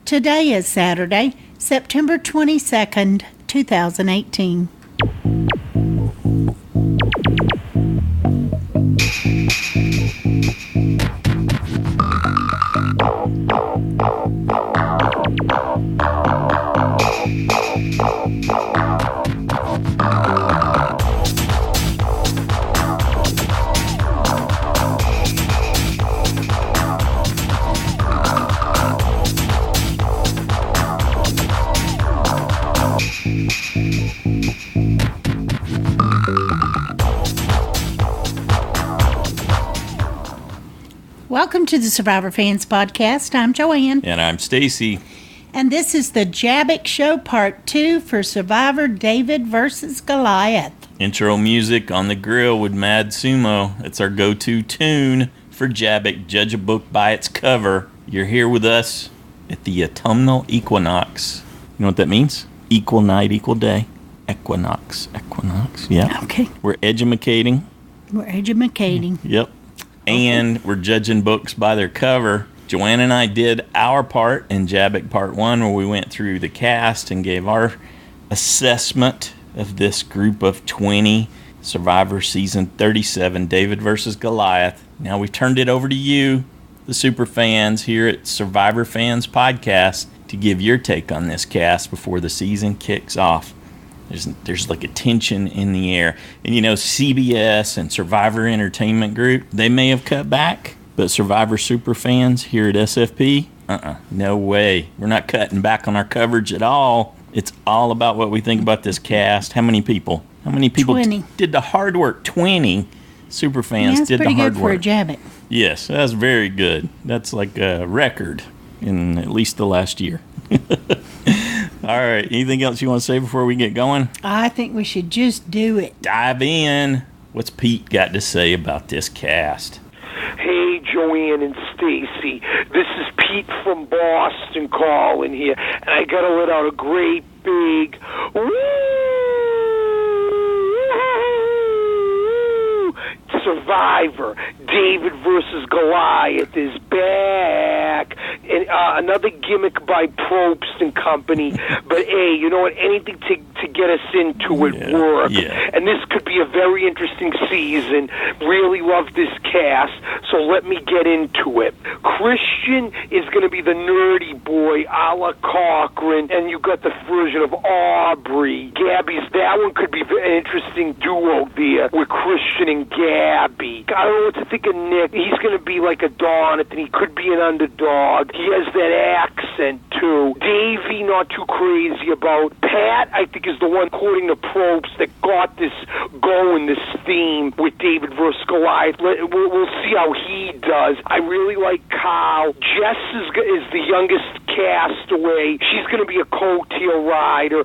Today is Saturday, September 22nd, 2018. Welcome to the Survivor Fans Podcast. I'm Joanne. And I'm Stacy. And this is the JABBIC Show Part 2 for Survivor David vs. Goliath. Intro music on the grill with Madsumo. It's our go-to tune for JABBIC. Judge a book by its cover. You're here with us at the autumnal equinox. You know what that means? Equal night, equal day. Equinox. Yeah. Okay. We're edumacating. Yep. And we're judging books by their cover. Joanne and I did our part in JABBIC Part 1 where we went through the cast and gave our assessment of this group of 20, Survivor Season 37, David versus Goliath. Now we've turned it over to you, the super fans here at Survivor Fans Podcast, to give your take on this cast before the season kicks off. There's like a tension in the air. And you know, CBS and Survivor Entertainment Group, they may have cut back, but Survivor super fans here at SFP, no way. We're not cutting back on our coverage at all. It's all about what we think about this cast. How many people 20. Did the hard work? 20 super fans did the hard work. That's pretty good for a JABBIC. Yes, that's very good. That's like a record in at least the last year. All right, anything else you want to say before we get going? I think we should just do it. Dive in. What's Pete got to say about this cast? Hey, Joanne and Stacy. This is Pete from Boston calling here, and I got to let out a great big woo! Survivor, David versus Goliath is back. And another gimmick by Probst and company. But hey, you know what? Anything to get us into it work. Yeah. And this could be a very interesting season. Really love this cast. So let me get into it. Christian is going to be the nerdy boy, a la Cochran, and you got the version of Aubrey. Gabby's, that one could be an interesting duo there with Christian and Gabby. I don't know what to think of Nick. He's going to be like a Donathan. He could be an underdog. He has that accent, too. Davey, not too crazy about. Pat, I think, is the one, according to Probst, that got this going, this theme with David versus Goliath. We'll see how he does. I really like Kyle. Jess is the youngest castaway. She's going to be a coattail rider.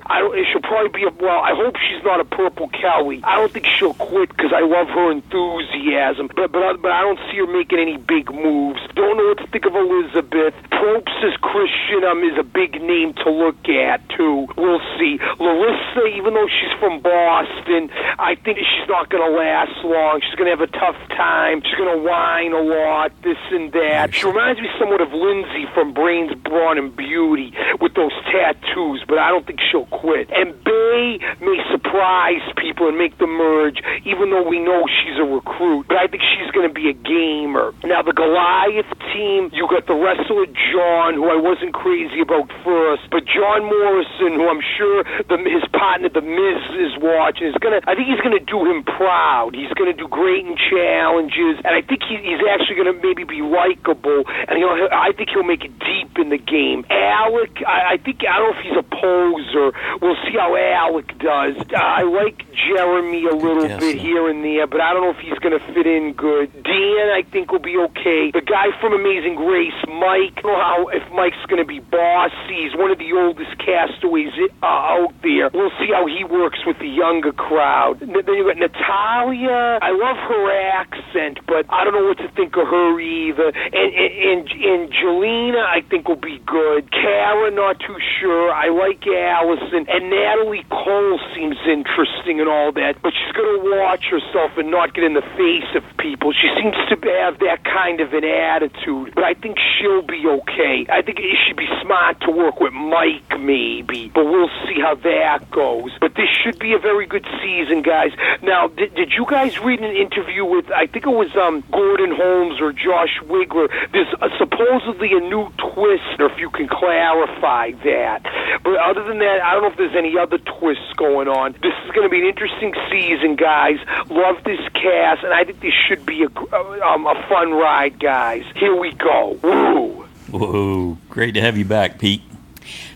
She'll probably be I hope she's not a Purple Kelly. I don't think she'll quit because I love her enthusiasm, but I don't see her making any big moves. Don't know what to think of Elizabeth. Probst says Christian is a big name to look at, too. We'll see. Larissa, even though she's from Boston, I think she's not going to last long. She's going to have a tough time. She's going to whine a lot, this and that. She reminds me somewhat of Lindsay from Brains, Brawn, and Beauty with those tattoos, but I don't think she'll quit. And Bay may surprise people and make the merge, even though we know she's a recruit, but I think she's going to be a gamer. Now, the Goliath team, you got the wrestler John, who I wasn't crazy about first, but John Morrison, who I'm sure his partner, The Miz, is watching, I think he's going to do him proud. He's going to do great in challenges, and I think he's actually going to maybe be likable, and I think he'll make it deep in the game. Alec, I don't know if he's a poser. We'll see how Alec does. I like Jeremy a little bit here and there, but I don't know if he's going to fit in good. Dan, I think, will be okay. The guy from Amazing Grace, Mike, I don't know if Mike's going to be bossy. He's one of the oldest castaways out there. We'll see how he works with the younger crowd. Then you got Natalia. I love her accent, but I don't know what to think of her either. And Jelena, I think, will be good. Kara, not too sure. I like Allison. And Natalie Cole seems interesting and all that, but she's going to watch herself and not get in the face of people. She seems to have that kind of an attitude, but I think she'll be okay. I think it should be smart to work with Mike, maybe, but we'll see how that goes. But this should be a very good season, guys. Now, did you guys read an interview with, I think it was Gordon Holmes or Josh Wigler? There's supposedly a new twist, or if you can clarify that. But other than that, I don't know if there's any other twists going on. This is going to be an interesting season, guys. Love this cast, and I think this should be a fun ride, guys. Here we go. Woo! Whoa, great to have you back, Pete.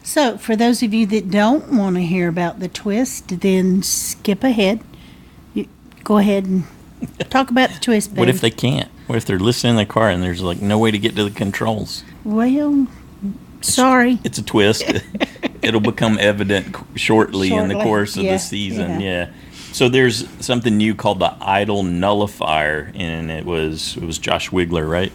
So, for those of you that don't want to hear about the twist, then skip ahead. Go ahead and talk about the twist, baby. What if they can't? What if they're listening in their car and there's like no way to get to the controls? Well, sorry. It's a twist. It'll become evident shortly in the course of the season. Yeah. So there's something new called the idle nullifier, and it was Josh Wigler, right?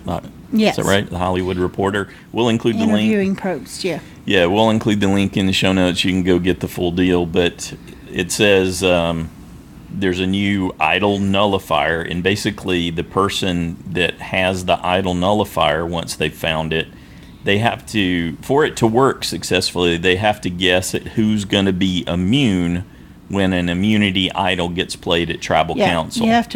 Yes. Is that right? The Hollywood Reporter. We'll include the link. Interviewing Probst, yeah. Yeah, we'll include the link in the show notes. You can go get the full deal. But it says there's a new idle nullifier, and basically the person that has the idle nullifier, once they've found it, they have to, for it to work successfully, they have to guess at who's going to be immune when an immunity idol gets played at tribal council. You have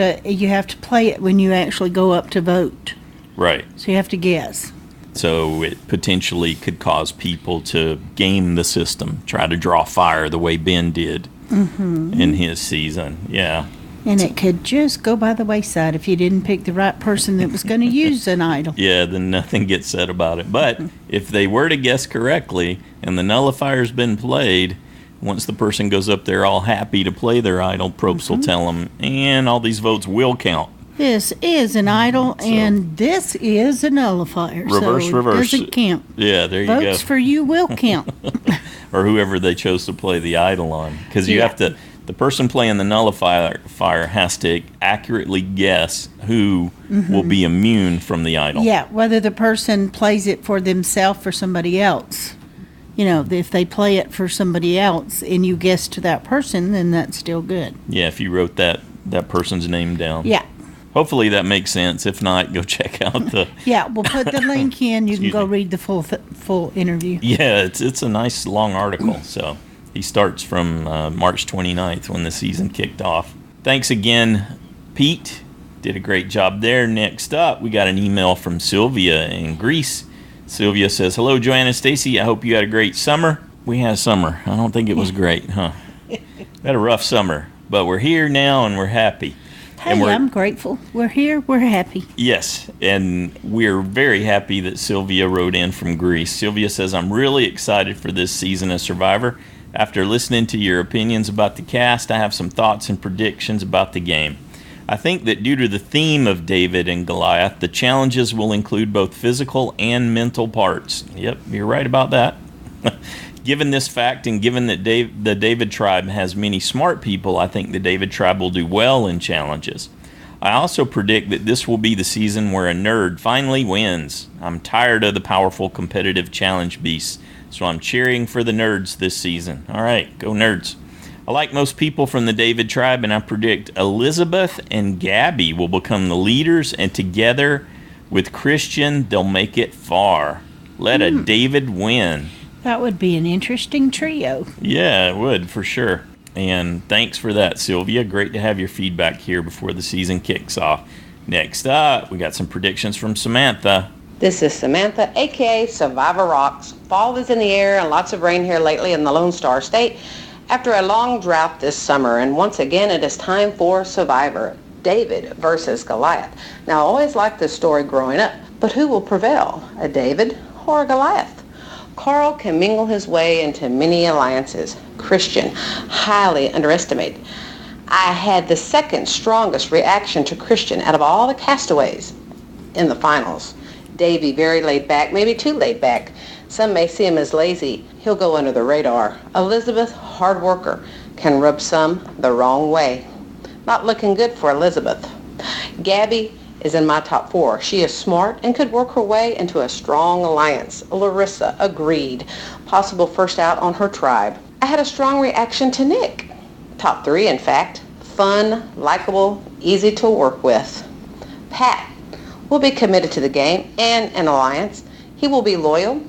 to play it when you actually go up to vote. Right. So you have to guess. So it potentially could cause people to game the system, try to draw fire the way Ben did in his season. Yeah. And it could just go by the wayside if you didn't pick the right person that was going to use an idol. Yeah, then nothing gets said about it. But if they were to guess correctly and the nullifier's been played, once the person goes up there all happy to play their idol, Probst will tell them, and all these votes will count. This is an idol, and this is a nullifier. Reverse. It doesn't count. Yeah, there you go. Votes for you will count. Or whoever they chose to play the idol on. Because you have to, the person playing the nullifier has to accurately guess who will be immune from the idol. Yeah, whether the person plays it for themselves or somebody else. You know, if they play it for somebody else and you guess to that person, then that's still good. Yeah, if you wrote that person's name down. Yeah. Hopefully that makes sense. If not, go check out the... Yeah, we'll put the link in. You can go read the full interview. Yeah, it's a nice long article. So he starts from March 29th when the season kicked off. Thanks again, Pete. Did a great job there. Next up, we got an email from Sylvia in Greece. Sylvia says, "Hello, Joanne and Stacy. I hope you had a great summer." We had a summer. I don't think it was great, huh? We had a rough summer, but we're here now and we're happy. Hey, I'm grateful. We're here. We're happy. Yes, and we're very happy that Sylvia wrote in from Greece. Sylvia says, "I'm really excited for this season of Survivor. After listening to your opinions about the cast, I have some thoughts and predictions about the game. I think that due to the theme of David and Goliath, the challenges will include both physical and mental parts." Yep, you're right about that. Given this fact, and given that the David tribe has many smart people, I think the David tribe will do well in challenges. I also predict that this will be the season where a nerd finally wins. I'm tired of the powerful competitive challenge beasts, so I'm cheering for the nerds this season. All right, go nerds. I like most people from the David tribe, and I predict Elizabeth and Gabby will become the leaders, and together with Christian, they'll make it far. Let a David win. That would be an interesting trio. Yeah, it would, for sure. And thanks for that, Sylvia. Great to have your feedback here before the season kicks off. Next up, we got some predictions from Samantha. This is Samantha, a.k.a. Survivor Rocks. Fall is in the air and lots of rain here lately in the Lone Star State after a long drought this summer. And once again, it is time for Survivor, David versus Goliath. Now, I always liked this story growing up, but who will prevail, a David or a Goliath? Carl can mingle his way into many alliances. Christian, highly underestimated. I had the second strongest reaction to Christian out of all the castaways in the finals. Davey, very laid back, maybe too laid back. Some may see him as lazy. He'll go under the radar. Elizabeth, hard worker, can rub some the wrong way. Not looking good for Elizabeth. Gabby is in my top 4. She is smart and could work her way into a strong alliance. Larissa, agreed. Possible first out on her tribe. I had a strong reaction to Nick. Top 3, in fact. Fun, likable, easy to work with. Pat will be committed to the game and an alliance. He will be loyal,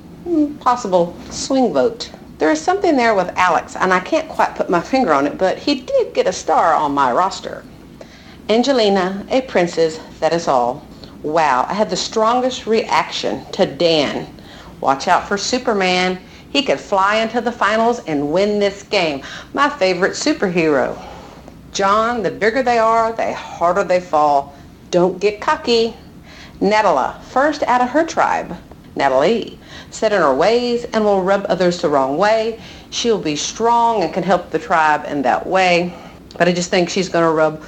possible swing vote. There is something there with Alex, and I can't quite put my finger on it, but he did get a star on my roster. Angelina, a princess, that is all. Wow, I had the strongest reaction to Dan. Watch out for Superman. He could fly into the finals and win this game. My favorite superhero. John, the bigger they are, the harder they fall. Don't get cocky. Natalie, first out of her tribe. Natalie, set in her ways and will rub others the wrong way. She'll be strong and can help the tribe in that way. But I just think she's going to rub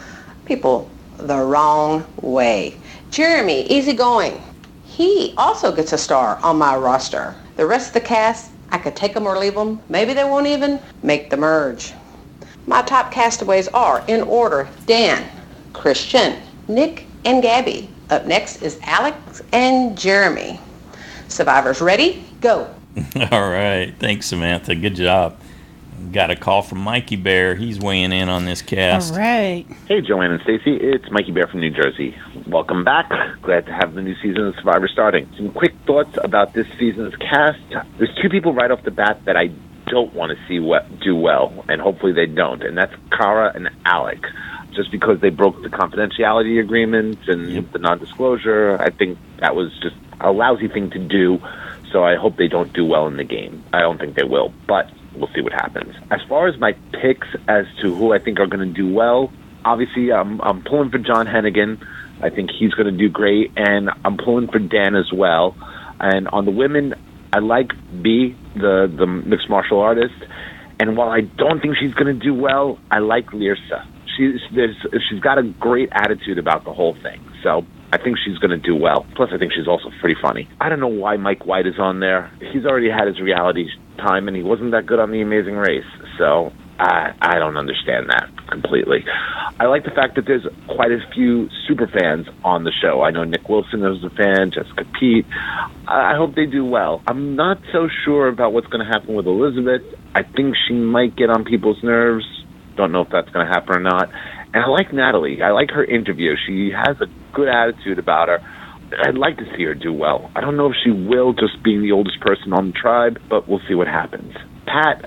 people the wrong way. Jeremy, easygoing. He also gets a star on my roster. The rest of the cast, I could take them or leave them. Maybe they won't even make the merge. My top castaways are, in order, Dan, Christian, Nick, and Gabby. Up next is Alex and Jeremy. Survivors ready? Go. All right. Thanks, Samantha. Good job. Got a call from MikeYbear. He's weighing in on this cast. All right. Hey, Joanne and Stacy. It's MikeYbear from New Jersey. Welcome back. Glad to have the new season of Survivor starting. Some quick thoughts about this season's cast. There's two people right off the bat that I don't want to see do well, and hopefully they don't, and that's Cara and Alec. Just because they broke the confidentiality agreements and the non-disclosure, I think that was just a lousy thing to do, so I hope they don't do well in the game. I don't think they will, but we'll see what happens. As far as my picks as to who I think are going to do well, obviously I'm pulling for John Hennigan. I think he's going to do great, and I'm pulling for Dan as well. And on the women, I like B, the mixed martial artist, and while I don't think she's going to do well, I like Lirsa. She's got a great attitude about the whole thing, so I think she's going to do well. Plus, I think she's also pretty funny. I don't know why Mike White is on there. He's already had his reality time, and he wasn't that good on The Amazing Race, so I don't understand that completely. I like the fact that there's quite a few super fans on the show. I know Nick Wilson is a fan, Jessica Pete. I hope they do well. I'm not so sure about what's going to happen with Elizabeth. I think she might get on people's nerves. Don't know if that's going to happen or not. And I like Natalie. I like her interview. She has a good attitude about her. I'd like to see her do well. I don't know if she will, just being the oldest person on the tribe, but we'll see what happens. Pat,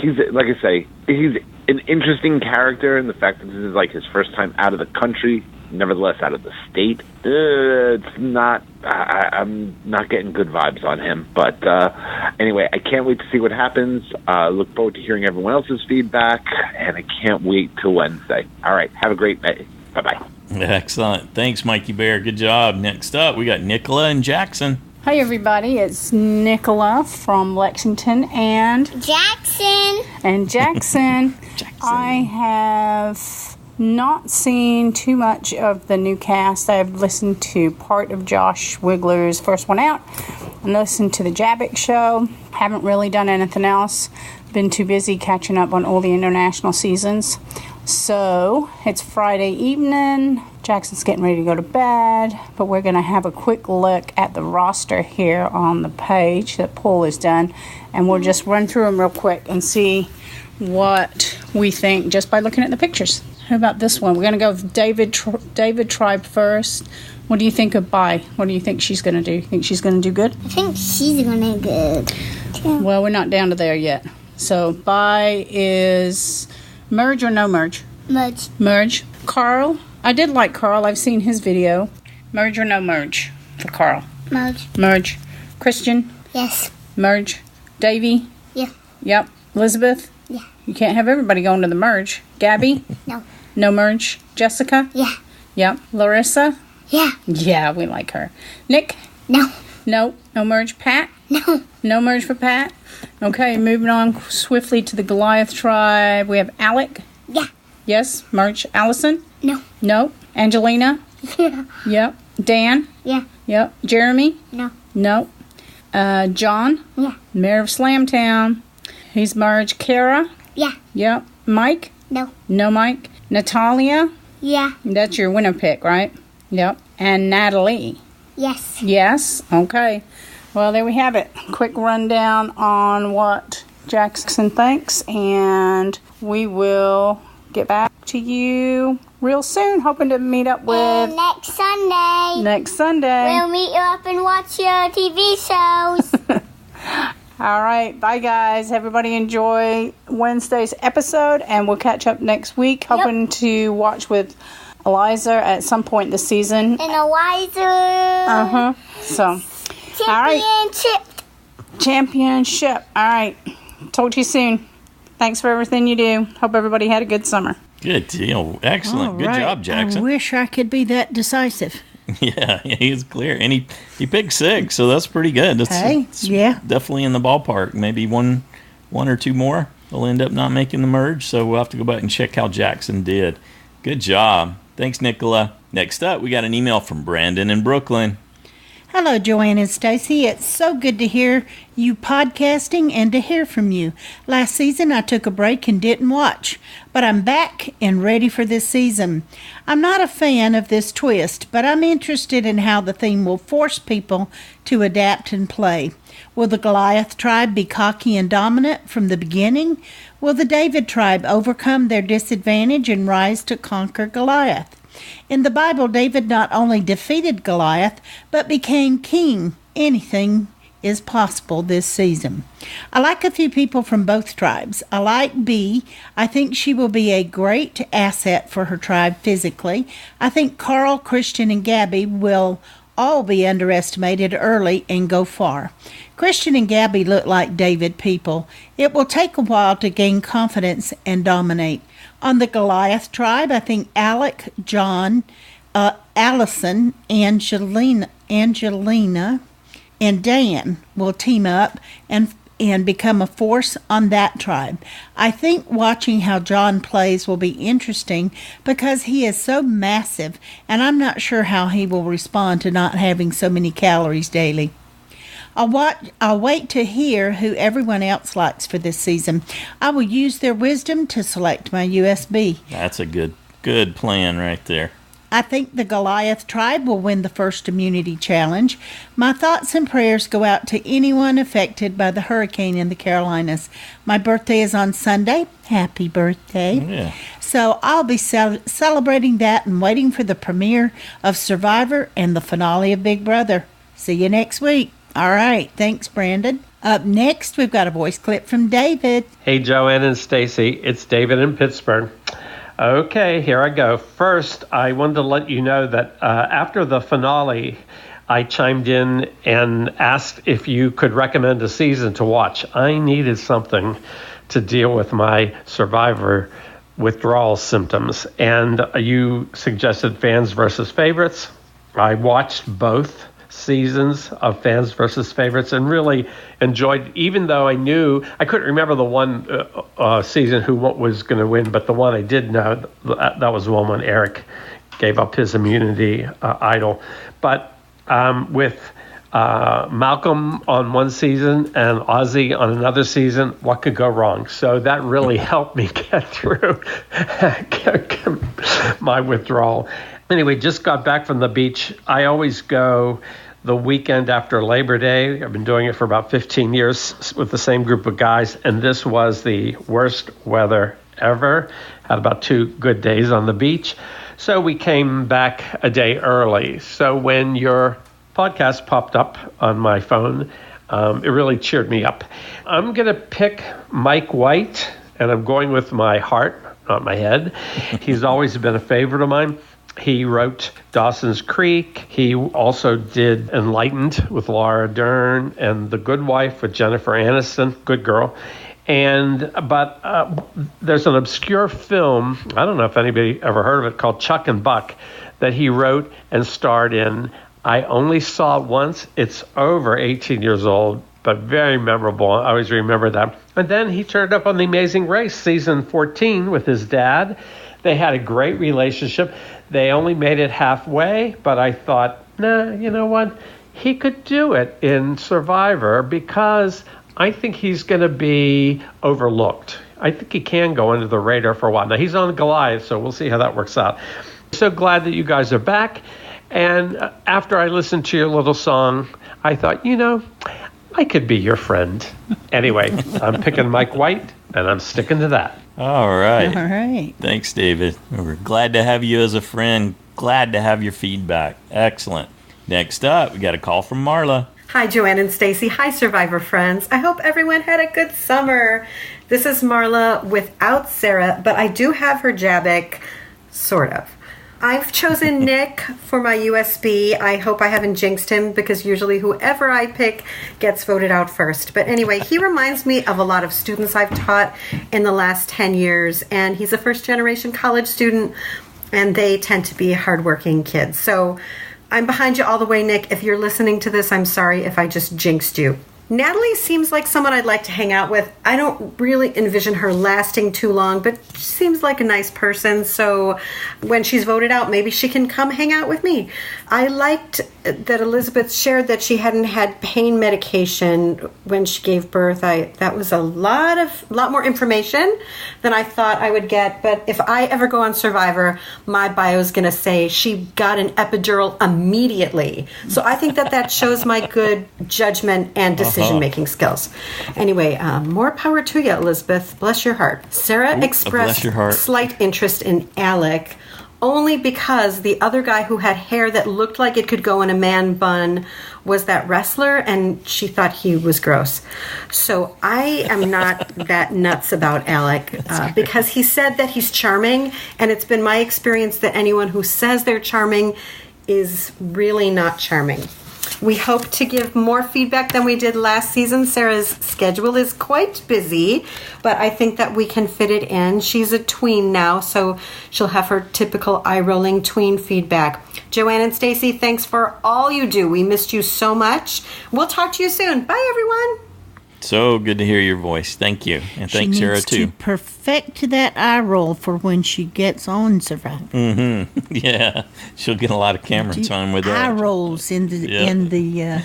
he's, like I say, he's an interesting character in the fact that this is like his first time out of the country, nevertheless out of the state. It's not, I'm not getting good vibes on him. But anyway, I can't wait to see what happens. Look forward to hearing everyone else's feedback, and I can't wait till Wednesday. All right, have a great day. Bye-bye. Excellent. Thanks, MikeYbear. Good job. Next up, we got Nicola-n-Jackson. Hi, everybody. It's Nicola from Lexington and Jackson. Jackson. I have not seen too much of the new cast. I've listened to part of Josh Wigler's first one out and listened to the JABBIC show. Haven't really done anything else. Been too busy catching up on all the international seasons. So, it's Friday evening. Jackson's getting ready to go to bed, but we're going to have a quick look at the roster here on the page that Paul has done, and we'll just run through them real quick and see what we think just by looking at the pictures. How about this one? We're going to go with David Tribe first. What do you think of Bai? What do you think she's going to do? You think she's going to do good? I think she's going to do good. Yeah. Well, we're not down to there yet. So, Bai is merge or no merge? Merge. Merge. Carl. I did like Carl. I've seen his video. Merge or no merge for Carl? Merge. Merge. Christian? Yes. Merge. Davey? Yeah. Yep. Elizabeth? Yeah. You can't have everybody going to the merge. Gabby? No. No merge. Jessica? Yeah. Yep. Larissa? Yeah. Yeah, we like her. Nick? No. No. No merge. Pat? No. No merge for Pat. Okay, moving on swiftly to the Goliath tribe. We have Alec? Yeah. Yes. Merge. Allison? No. No. Angelina? Yeah. Yep. Dan? Yeah. Yep. Jeremy? No. No. John? Yeah. Mayor of Slamtown. He's merged. Kara? Yeah. Yep. Mike? No. No Mike. Natalia? Yeah. That's your winner pick, right? Yep. And Natalie? Yes. Yes. Okay. Well, there we have it. Quick rundown on what Jackson thinks, and we will get back to you real soon. Hoping to meet up with And next Sunday, next Sunday. we'll meet you up and watch your TV shows. All right. Bye, guys. Everybody enjoy Wednesday's episode, and we'll catch up next week. Hoping to watch with Eliza at some point this season. And a wiser So, all right. Championship. All right. Talk to you soon. Thanks for everything you do. Hope everybody had a good summer. Good deal. Excellent. All Good right. job, Jackson. I wish I could be that decisive. Yeah, he's clear. And he picked 6, so that's pretty good. It's yeah. definitely in the ballpark. Maybe one or two more will end up not making the merge, so we'll have to go back and check how Jackson did. Good job. Thanks, Nicola. Next up, we got an email from Brandon in Brooklyn. Hello, Joanne and Stacy. It's so good to hear you podcasting and to hear from you. Last season, I took a break and didn't watch, but I'm back and ready for this season. I'm not a fan of this twist, but I'm interested in how the theme will force people to adapt and play. Will the Goliath tribe be cocky and dominant from the beginning? Will the David tribe overcome their disadvantage and rise to conquer Goliath? In the Bible, David not only defeated Goliath, but became king. Anything is possible this season. I like a few people from both tribes. I like B. I think she will be a great asset for her tribe physically. I think Carl, Christian, and Gabby will all be underestimated early and go far. Christian and Gabby look like David people. It will take a while to gain confidence and dominate. On the Goliath tribe, I think Alec, John, Allison, Angelina, and Dan will team up and become a force on that tribe. I think watching how John plays will be interesting because he is so massive, and I'm not sure how he will respond to not having so many calories daily. I'll wait to hear who everyone else likes for this season. I will use their wisdom to select my USB. That's a good plan right there. I think the Goliath tribe will win the first immunity challenge. My thoughts and prayers go out to anyone affected by the hurricane in the Carolinas. My birthday is on Sunday. Happy birthday. Yeah. So I'll be celebrating that and waiting for the premiere of Survivor and the finale of Big Brother. See you next week. All right. Thanks, Brandon. Up next, we've got a voice clip from David. Hey, Joanne and Stacy. It's David in Pittsburgh. Okay, here I go. First, I wanted to let you know that after the finale, I chimed in and asked if you could recommend a season to watch. I needed something to deal with my Survivor withdrawal symptoms, and you suggested Fans versus Favorites. I watched both seasons of Fans versus Favorites and really enjoyed, even though I knew I couldn't remember the one season who was going to win, but the one I did know, that was the one when Eric gave up his immunity idol. But with Malcolm on one season and Ozzy on another season, what could go wrong? So that really helped me get through my withdrawal. Anyway, just got back from the beach. I always go the weekend after Labor Day. I've been doing it for about 15 years with the same group of guys, and this was the worst weather ever. Had about 2 good days on the beach. So we came back a day early. So when your podcast popped up on my phone, it really cheered me up. I'm going to pick Mike White, and I'm going with my heart, not my head. He's always been a favorite of mine. He wrote Dawson's Creek. He also did Enlightened with Laura Dern and The Good Wife with Jennifer Aniston. Good girl. But there's an obscure film, I don't know if anybody ever heard of it, called Chuck and Buck, that he wrote and starred in. I only saw it once. It's over 18 years old, but very memorable. I always remember that. And then he turned up on The Amazing Race, season 14, with his dad. They had a great relationship. They only made it halfway, but I thought, nah, you know what? He could do it in Survivor because I think he's going to be overlooked. I think he can go under the radar for a while. Now, he's on Goliath, so we'll see how that works out. So glad that you guys are back. And after I listened to your little song, I thought, I could be your friend. Anyway, I'm picking Mike White, and I'm sticking to that. All right. All right. Thanks, David. We're glad to have you as a friend. Glad to have your feedback. Excellent. Next up, we got a call from Marla. Hi, Joanne and Stacy. Hi, Survivor friends. I hope everyone had a good summer. This is Marla without Sarah, but I do have her JABBIC, sort of. I've chosen Nick for my USB. I hope I haven't jinxed him because usually whoever I pick gets voted out first. But anyway, he reminds me of a lot of students I've taught in the last 10 years, and he's a first-generation college student, and they tend to be hardworking kids. So I'm behind you all the way, Nick. If you're listening to this, I'm sorry if I just jinxed you. Natalie seems like someone I'd like to hang out with. I don't really envision her lasting too long, but she seems like a nice person. So when she's voted out, maybe she can come hang out with me. I liked that Elizabeth shared that she hadn't had pain medication when she gave birth. That was a lot more information than I thought I would get. But if I ever go on Survivor, my bio is going to say she got an epidural immediately. So I think that shows my good judgment and decision-making skills. Anyway, more power to you, Elizabeth. Bless your heart. Sarah expressed slight interest in Alec only because the other guy who had hair that looked like it could go in a man bun was that wrestler, and she thought he was gross. So I am not that nuts about Alec because he said that he's charming, and it's been my experience that anyone who says they're charming is really not charming. We hope to give more feedback than we did last season. Sarah's schedule is quite busy, but I think that we can fit it in. She's a tween now, so she'll have her typical eye-rolling tween feedback. Joanne and Stacy, thanks for all you do. We missed you so much. We'll talk to you soon. Bye, everyone. So good to hear your voice. Thank you. And thanks, Sarah, too. She needs to perfect that eye roll for when she gets on Survivor. Mm-hmm. Yeah. She'll get a lot of camera time with that. Eye rolls in the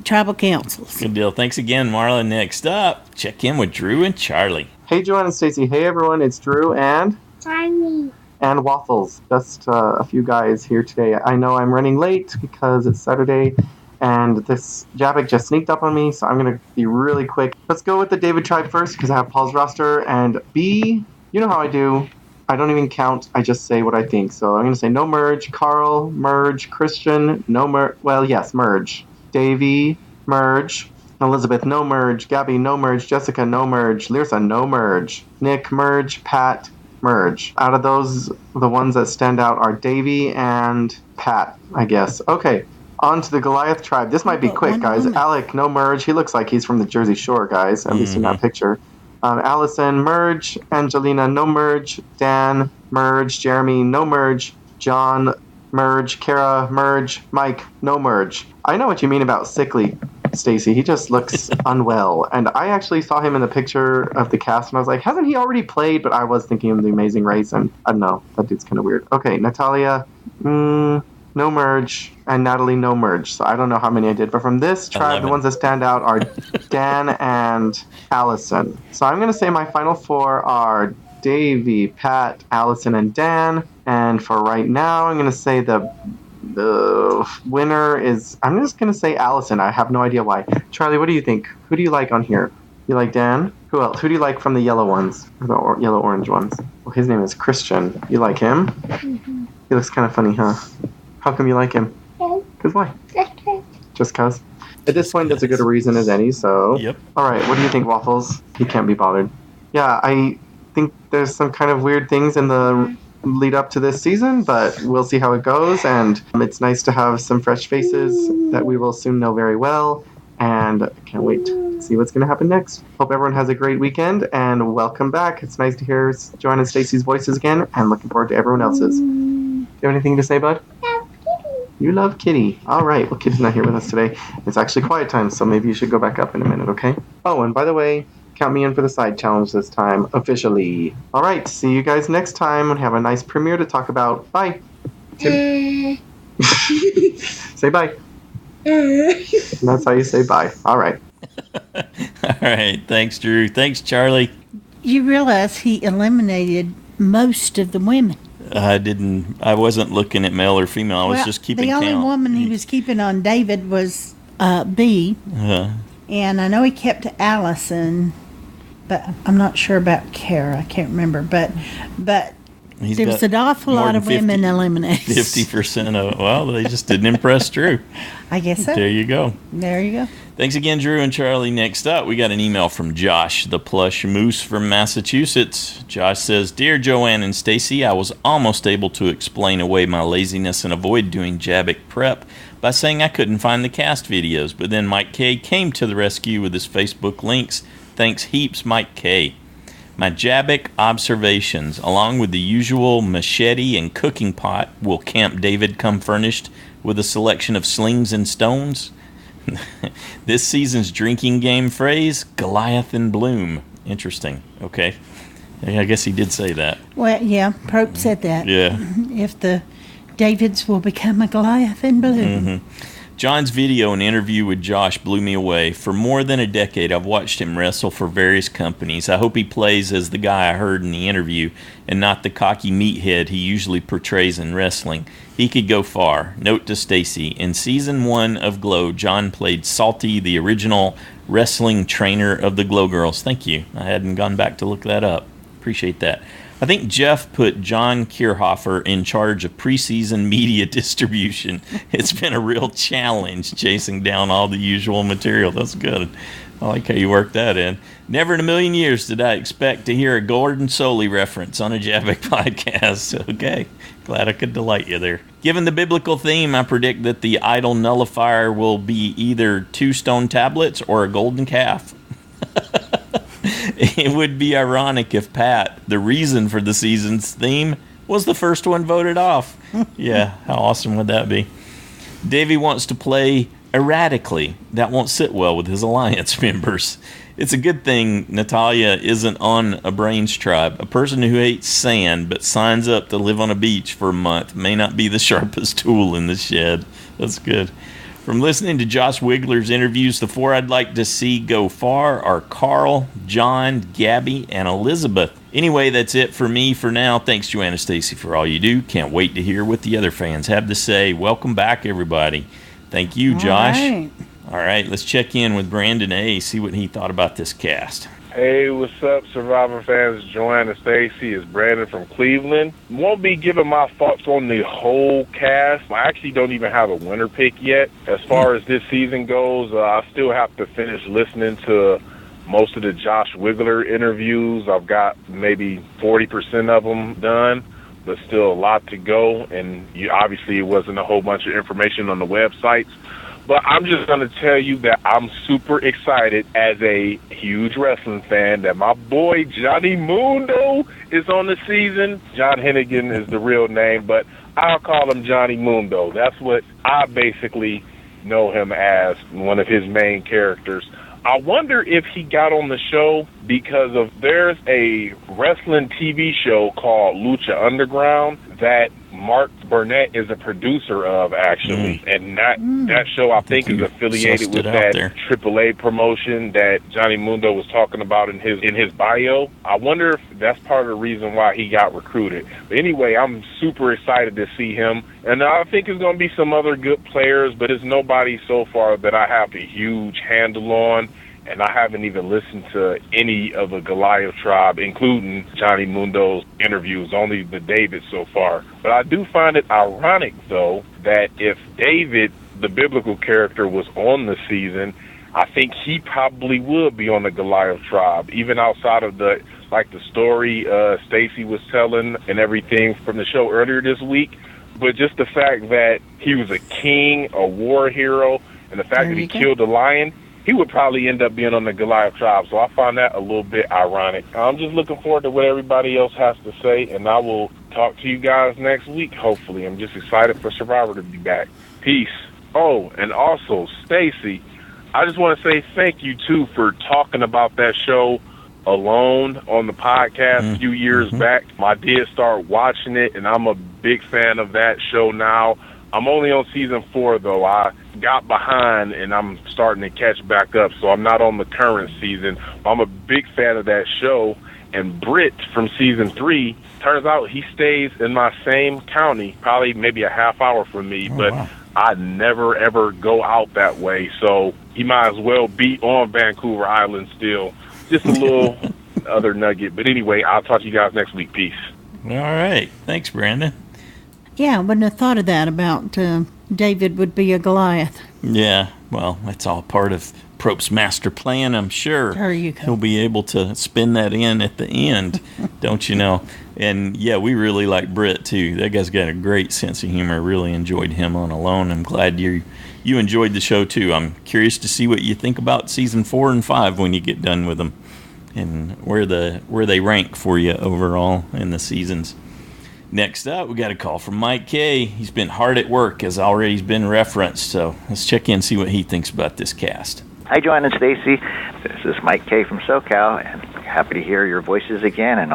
tribal councils. Good deal. Thanks again, Marla. Next up, check in with Drew and Charlie. Hey, Joanne and Stacy. Hey, everyone. It's Drew and... Charlie. And Waffles. Just a few guys here today. I know I'm running late because it's Saturday. And this JABBIC just sneaked up on me, so I'm going to be really quick. Let's go with the David tribe first, because I have Paul's roster. And B, you know how I do. I don't even count. I just say what I think. So I'm going to say no merge. Carl, merge. Christian, no merge. Well, yes, merge. Davey, merge. Elizabeth, no merge. Gabby, no merge. Jessica, no merge. Lyrsa, no merge. Nick, merge. Pat, merge. Out of those, the ones that stand out are Davey and Pat, I guess. Okay. On to the Goliath tribe. This might be quick, guys. Alec, no merge. He looks like he's from the Jersey Shore, guys, at least in that picture. Allison, merge. Angelina, no merge. Dan, merge. Jeremy, no merge. John, merge. Kara, merge. Mike, no merge. I know what you mean about sickly, Stacy. He just looks unwell. And I actually saw him in the picture of the cast, and I was like, hasn't he already played? But I was thinking of The Amazing Race, and I don't know. That dude's kind of weird. Okay, Natalia, no merge, and Natalie, no merge. So I don't know how many I did, but from this tribe, 11. The ones that stand out are Dan and Allison. So I'm going to say my final four are Davey, Pat, Allison, and Dan. And for right now, I'm going to say the winner is, I'm just going to say Allison. I have no idea why. Charlie, what do you think? Who do you like on here? You like Dan? Who else? Who do you like from the yellow ones? The yellow-orange ones? Well, his name is Christian. You like him? Mm-hmm. He looks kind of funny, huh? How come you like him? Because why? Just cause? At this point, that's as good a reason as any, so... Yep. Alright, what do you think, Waffles? He can't be bothered. Yeah, I think there's some kind of weird things in the lead up to this season, but we'll see how it goes, and it's nice to have some fresh faces that we will soon know very well, and I can't wait to see what's going to happen next. Hope everyone has a great weekend, and welcome back. It's nice to hear Joanne and Stacy's voices again, and looking forward to everyone else's. Do you have anything to say, bud? You love Kitty. All right. Well, Kitty's not here with us today. It's actually quiet time, so maybe you should go back up in a minute, okay? Oh, and by the way, count me in for the side challenge this time, officially. All right. See you guys next time and have a nice premiere to talk about. Bye. Say bye. That's how you say bye. All right. All right. Thanks, Drew. Thanks, Charlie. You realize he eliminated most of the women. I wasn't looking at male or female. I was just keeping count. The only woman he was keeping on David was B. And I know he kept Allison. but I'm not sure about Kara. I can't remember, but He's there was an awful lot of women eliminated. 50% of well, they just didn't impress Drew. I guess so. There you go. There you go. Thanks again, Drew and Charlie. Next up, we got an email from Josh, the plush moose from Massachusetts. Josh says, Dear Joanne and Stacy, I was almost able to explain away my laziness and avoid doing JABBIC prep by saying I couldn't find the cast videos, but then MikeK came to the rescue with his Facebook links. Thanks heaps, MikeK. My JABBIC observations, along with the usual machete and cooking pot, will Camp David come furnished with a selection of slings and stones? This season's drinking game phrase, Goliath in bloom. Interesting. Okay. I guess he did say that. Well, yeah, Pope said that. Yeah. If the Davids will become a Goliath in bloom. Mm-hmm. John's video and interview with Josh blew me away. For more than a decade, I've watched him wrestle for various companies. I hope he plays as the guy I heard in the interview and not the cocky meathead he usually portrays in wrestling. He could go far. Note to Stacy, in Season 1 of Glow, John played Salty, the original wrestling trainer of the Glow Girls. Thank you. I hadn't gone back to look that up. Appreciate that. I think Jeff put John Kierhofer in charge of preseason media distribution. It's been a real challenge chasing down all the usual material. That's good. I like how you worked that in. Never in a million years did I expect to hear a Gordon Soley reference on a JABBIC podcast. Okay, glad I could delight you there. Given the biblical theme, I predict that the idol nullifier will be either 2 stone tablets or a golden calf. It would be ironic if Pat, the reason for the season's theme, was the first one voted off. Yeah, how awesome would that be? Davey wants to play erratically. That won't sit well with his alliance members. It's a good thing Natalia isn't on a brains tribe. A person who hates sand but signs up to live on a beach for a month may not be the sharpest tool in the shed. That's good. From listening to Josh Wigler's interviews, the 4 I'd like to see go far are Carl, John, Gabby, and Elizabeth. Anyway, that's it for me for now. Thanks, Joanna Stacy, for all you do. Can't wait to hear what the other fans have to say. Welcome back, everybody. Thank you, Josh. All right, let's check in with BrandonA, see what he thought about this cast. Hey, what's up, Survivor fans? Joanna Stacy is Brandon from Cleveland. Won't be giving my thoughts on the whole cast. I actually don't even have a winner pick yet. As far as this season goes, I still have to finish listening to most of the Josh Wigler interviews. I've got maybe 40% of them done, but still a lot to go. And obviously it wasn't a whole bunch of information on the websites. But I'm just going to tell you that I'm super excited as a huge wrestling fan that my boy Johnny Mundo is on the season. John Hennigan is the real name, but I'll call him Johnny Mundo. That's what I basically know him as, one of his main characters. I wonder if he got on the show because there's a wrestling TV show called Lucha Underground that Mark Burnett is a producer of, actually. And that show, I think, is affiliated with that AAA promotion that Johnny Mundo was talking about in his bio. I wonder if that's part of the reason why he got recruited. But anyway, I'm super excited to see him. And I think there's going to be some other good players, but there's nobody so far that I have a huge handle on. And I haven't even listened to any of the Goliath tribe, including Johnny Mundo's interviews, only the David so far. But I do find it ironic, though, that if David, the biblical character, was on the season, I think he probably would be on the Goliath tribe, even outside of the story Stacy was telling and everything from the show earlier this week. But just the fact that he was a king, a war hero, and the fact that he killed a lion, he would probably end up being on the Goliath tribe. So I find that a little bit ironic. I'm just looking forward to what everybody else has to say, and I will talk to you guys next week, hopefully. I'm just excited for Survivor to be back. Peace. Oh, and also, Stacy, I just want to say thank you, too, for talking about that show Alone on the podcast a few years back. I did start watching it, and I'm a big fan of that show now. I'm only on season 4, though. I got behind, and I'm starting to catch back up, so I'm not on the current season. I'm a big fan of that show. And Britt from season 3, turns out he stays in my same county, probably maybe a half hour from me, but I never, ever go out that way. So he might as well be on Vancouver Island still. Just a little other nugget. But anyway, I'll talk to you guys next week. Peace. All right. Thanks, Brandon. Yeah, I wouldn't have thought of that about David would be a Goliath. Yeah, well, that's all part of Prope's master plan, I'm sure. There you go. He'll be able to spin that in at the end, don't you know? And, yeah, we really like Britt, too. That guy's got a great sense of humor. Really enjoyed him on Alone. I'm glad you enjoyed the show, too. I'm curious to see what you think about Season 4 and 5 when you get done with them and where they rank for you overall in the seasons. Next up, we got a call from MikeK. He's been hard at work, as already has been referenced, so let's check in and see what he thinks about this cast. Hi, Joanne and Stacy. This is MikeK from SoCal, and happy to hear your voices again, and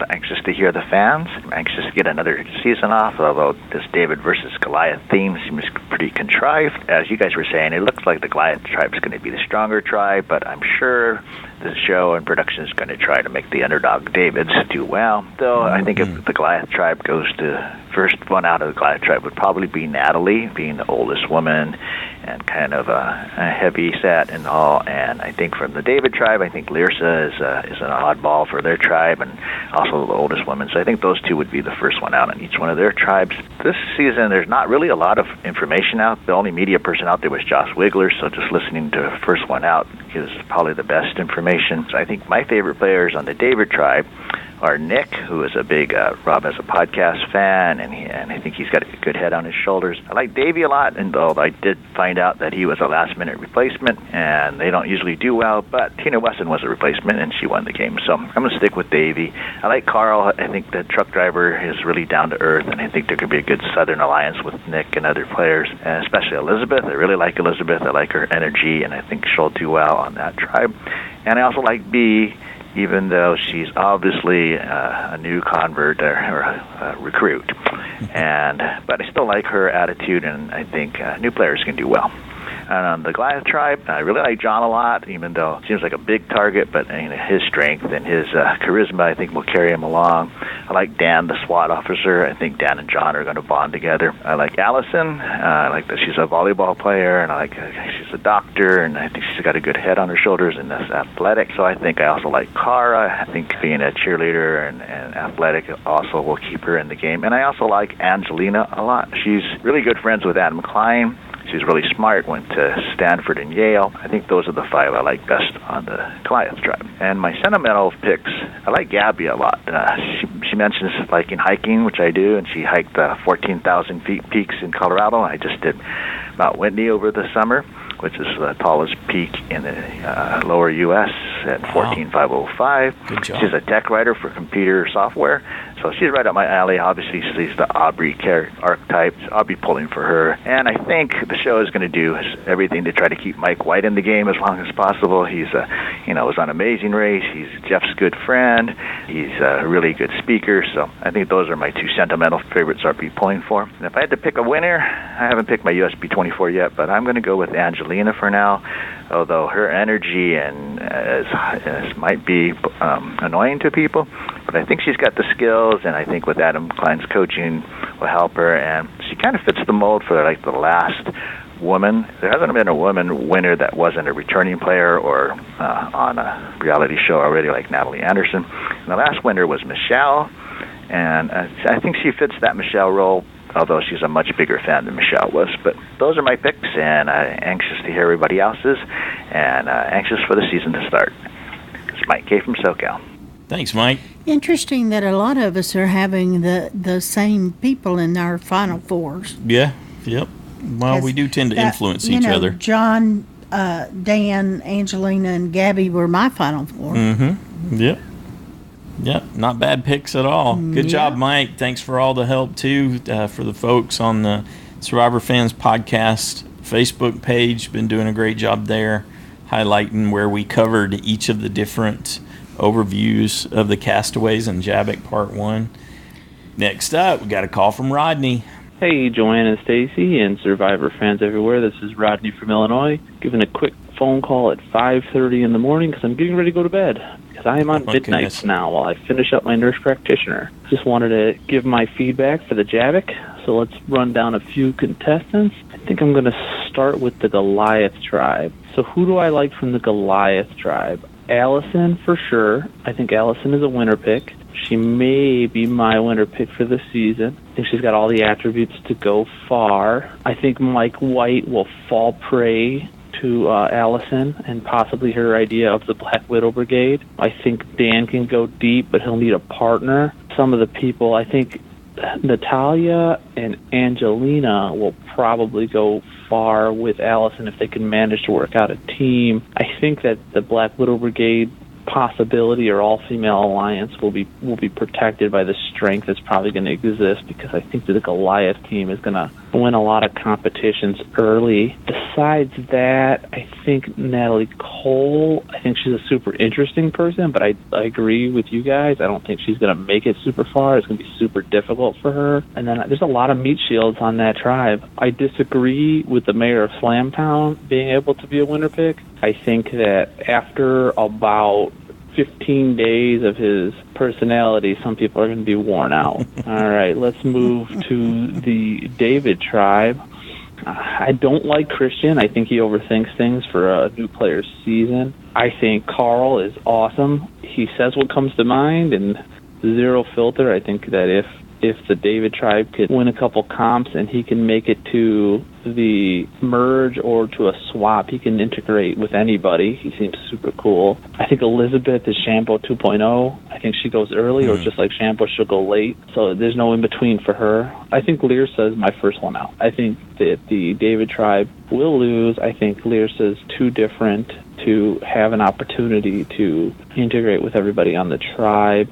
anxious to hear the fans. I'm anxious to get another season off, although this David versus Goliath theme seems pretty contrived. As you guys were saying, it looks like the Goliath tribe is going to be the stronger tribe, but I'm sure the show and production is going to try to make the underdog Davids do well. Though I think if the Goliath tribe goes to first one out of the Goliath tribe would probably be Natalie, being the oldest woman and kind of a heavy set and all. And I think from the David tribe, I think Lyrsa is an oddball for their tribe and also the oldest woman. So I think those two would be the first one out in each one of their tribes. This season, there's not really a lot of information out. The only media person out there was Josh Wigler, so just listening to first one out is probably the best information. So I think my favorite players on the David tribe are Nick, who is a big Rob as a podcast fan, and I think he's got a good head on his shoulders. I like Davey a lot, and though I did find out that he was a last-minute replacement, and they don't usually do well, but Tina Wesson was a replacement, and she won the game. So I'm going to stick with Davey. I like Carl. I think the truck driver is really down to earth, and I think there could be a good Southern alliance with Nick and other players, and especially Elizabeth. I really like Elizabeth. I like her energy, and I think she'll do well on that tribe. And I also like B, even though she's obviously a new convert or a recruit. But I still like her attitude, and I think new players can do well. And on the Goliath tribe, I really like John a lot, even though he seems like a big target, but his strength and his charisma, I think, will carry him along. I like Dan, the SWAT officer. I think Dan and John are going to bond together. I like Allison. I like that she's a volleyball player, and I like she's a doctor, and I think she's got a good head on her shoulders and is athletic. So I think I also like Cara. I think being a cheerleader and athletic also will keep her in the game. And I also like Angelina a lot. She's really good friends with Adam Klein. She's really smart, went to Stanford and Yale. I think those are the five I like best on the Goliath tribe. And my sentimental picks, I like Gabby a lot. She mentions liking hiking, which I do, and she hiked 14,000 feet peaks in Colorado. I just did Mount Whitney over the summer, which is the tallest peak in the lower U.S. at 14,505. Good job. She's a tech writer for computer software, so she's right up my alley. Obviously, she's the Aubrey archetype. So I'll be pulling for her. And I think the show is going to do everything to try to keep Mike White in the game as long as possible. He's was on Amazing Race. He's Jeff's good friend. He's a really good speaker. So I think those are my two sentimental favorites I'll be pulling for. And if I had to pick a winner, I haven't picked my USB 24 yet, but I'm going to go with Angelina for now. Although her energy and might be annoying to people, but I think she's got the skills, and I think with Adam Klein's coaching will help her, and she kind of fits the mold for like the last woman. There hasn't been a woman winner that wasn't a returning player or on a reality show already like Natalie Anderson. And the last winner was Michelle, and I think she fits that Michelle role, although she's a much bigger fan than Michelle was. But those are my picks, and I'm anxious to hear everybody else's, and anxious for the season to start. It's MikeK from SoCal. Thanks, Mike. Interesting that a lot of us are having the same people in our Final Fours. Yeah, yep. Well, we do tend to influence each other. John, Dan, Angelina, and Gabby were my Final Four. Mm-hmm. Yep. Yep, not bad picks at all. Good job, Mike. Thanks for all the help, too, for the folks on the Survivor Fans Podcast Facebook page. Been doing a great job there, highlighting where we covered each of the different overviews of the castaways in JABBIC Part 1. Next up, we got a call from Rodney. Hey, Joanne and Stacy and Survivor fans everywhere. This is Rodney from Illinois, giving a quick phone call at 5:30 in the morning because I'm getting ready to go to bed. I am on midnights now while I finish up my nurse practitioner. Just wanted to give my feedback for the JABBIC, so let's run down a few contestants. I think I'm going to start with the Goliath tribe. So who do I like from the Goliath tribe? Allison for sure. I think Allison is a winner pick. She may be my winner pick for the season. I think she's got all the attributes to go far. I think Mike White will fall prey to Allison and possibly her idea of the Black Widow Brigade. I think Dan can go deep, but he'll need a partner. Some of the people, I think Natalia and Angelina will probably go far with Allison if they can manage to work out a team. I think that the Black Widow Brigade possibility or all-female alliance will be protected by the strength that's probably going to exist, because I think that the Goliath team is going to win a lot of competitions early. Besides that, I think Natalie Cole, I think she's a super interesting person, but I agree with you guys. I don't think she's going to make it super far. It's going to be super difficult for her. And then there's a lot of meat shields on that tribe. I disagree with the mayor of Slamtown being able to be a winner pick. I think that after about 15 days of his personality, some people are going to be worn out. All right, let's move to the David tribe. I don't like Christian. I think he overthinks things for a new player's season. I think Carl is awesome. He says what comes to mind and zero filter. I think that if the David tribe could win a couple comps and he can make it to the merge or to a swap, he can integrate with anybody. He seems super cool. I think Elizabeth is Shambo 2.0. I think she goes early, or just like Shambo, she'll go late. So there's no in-between for her. I think Learsa is my first one out. I think that the David tribe will lose. I think Learsa is too different to have an opportunity to integrate with everybody on the tribe.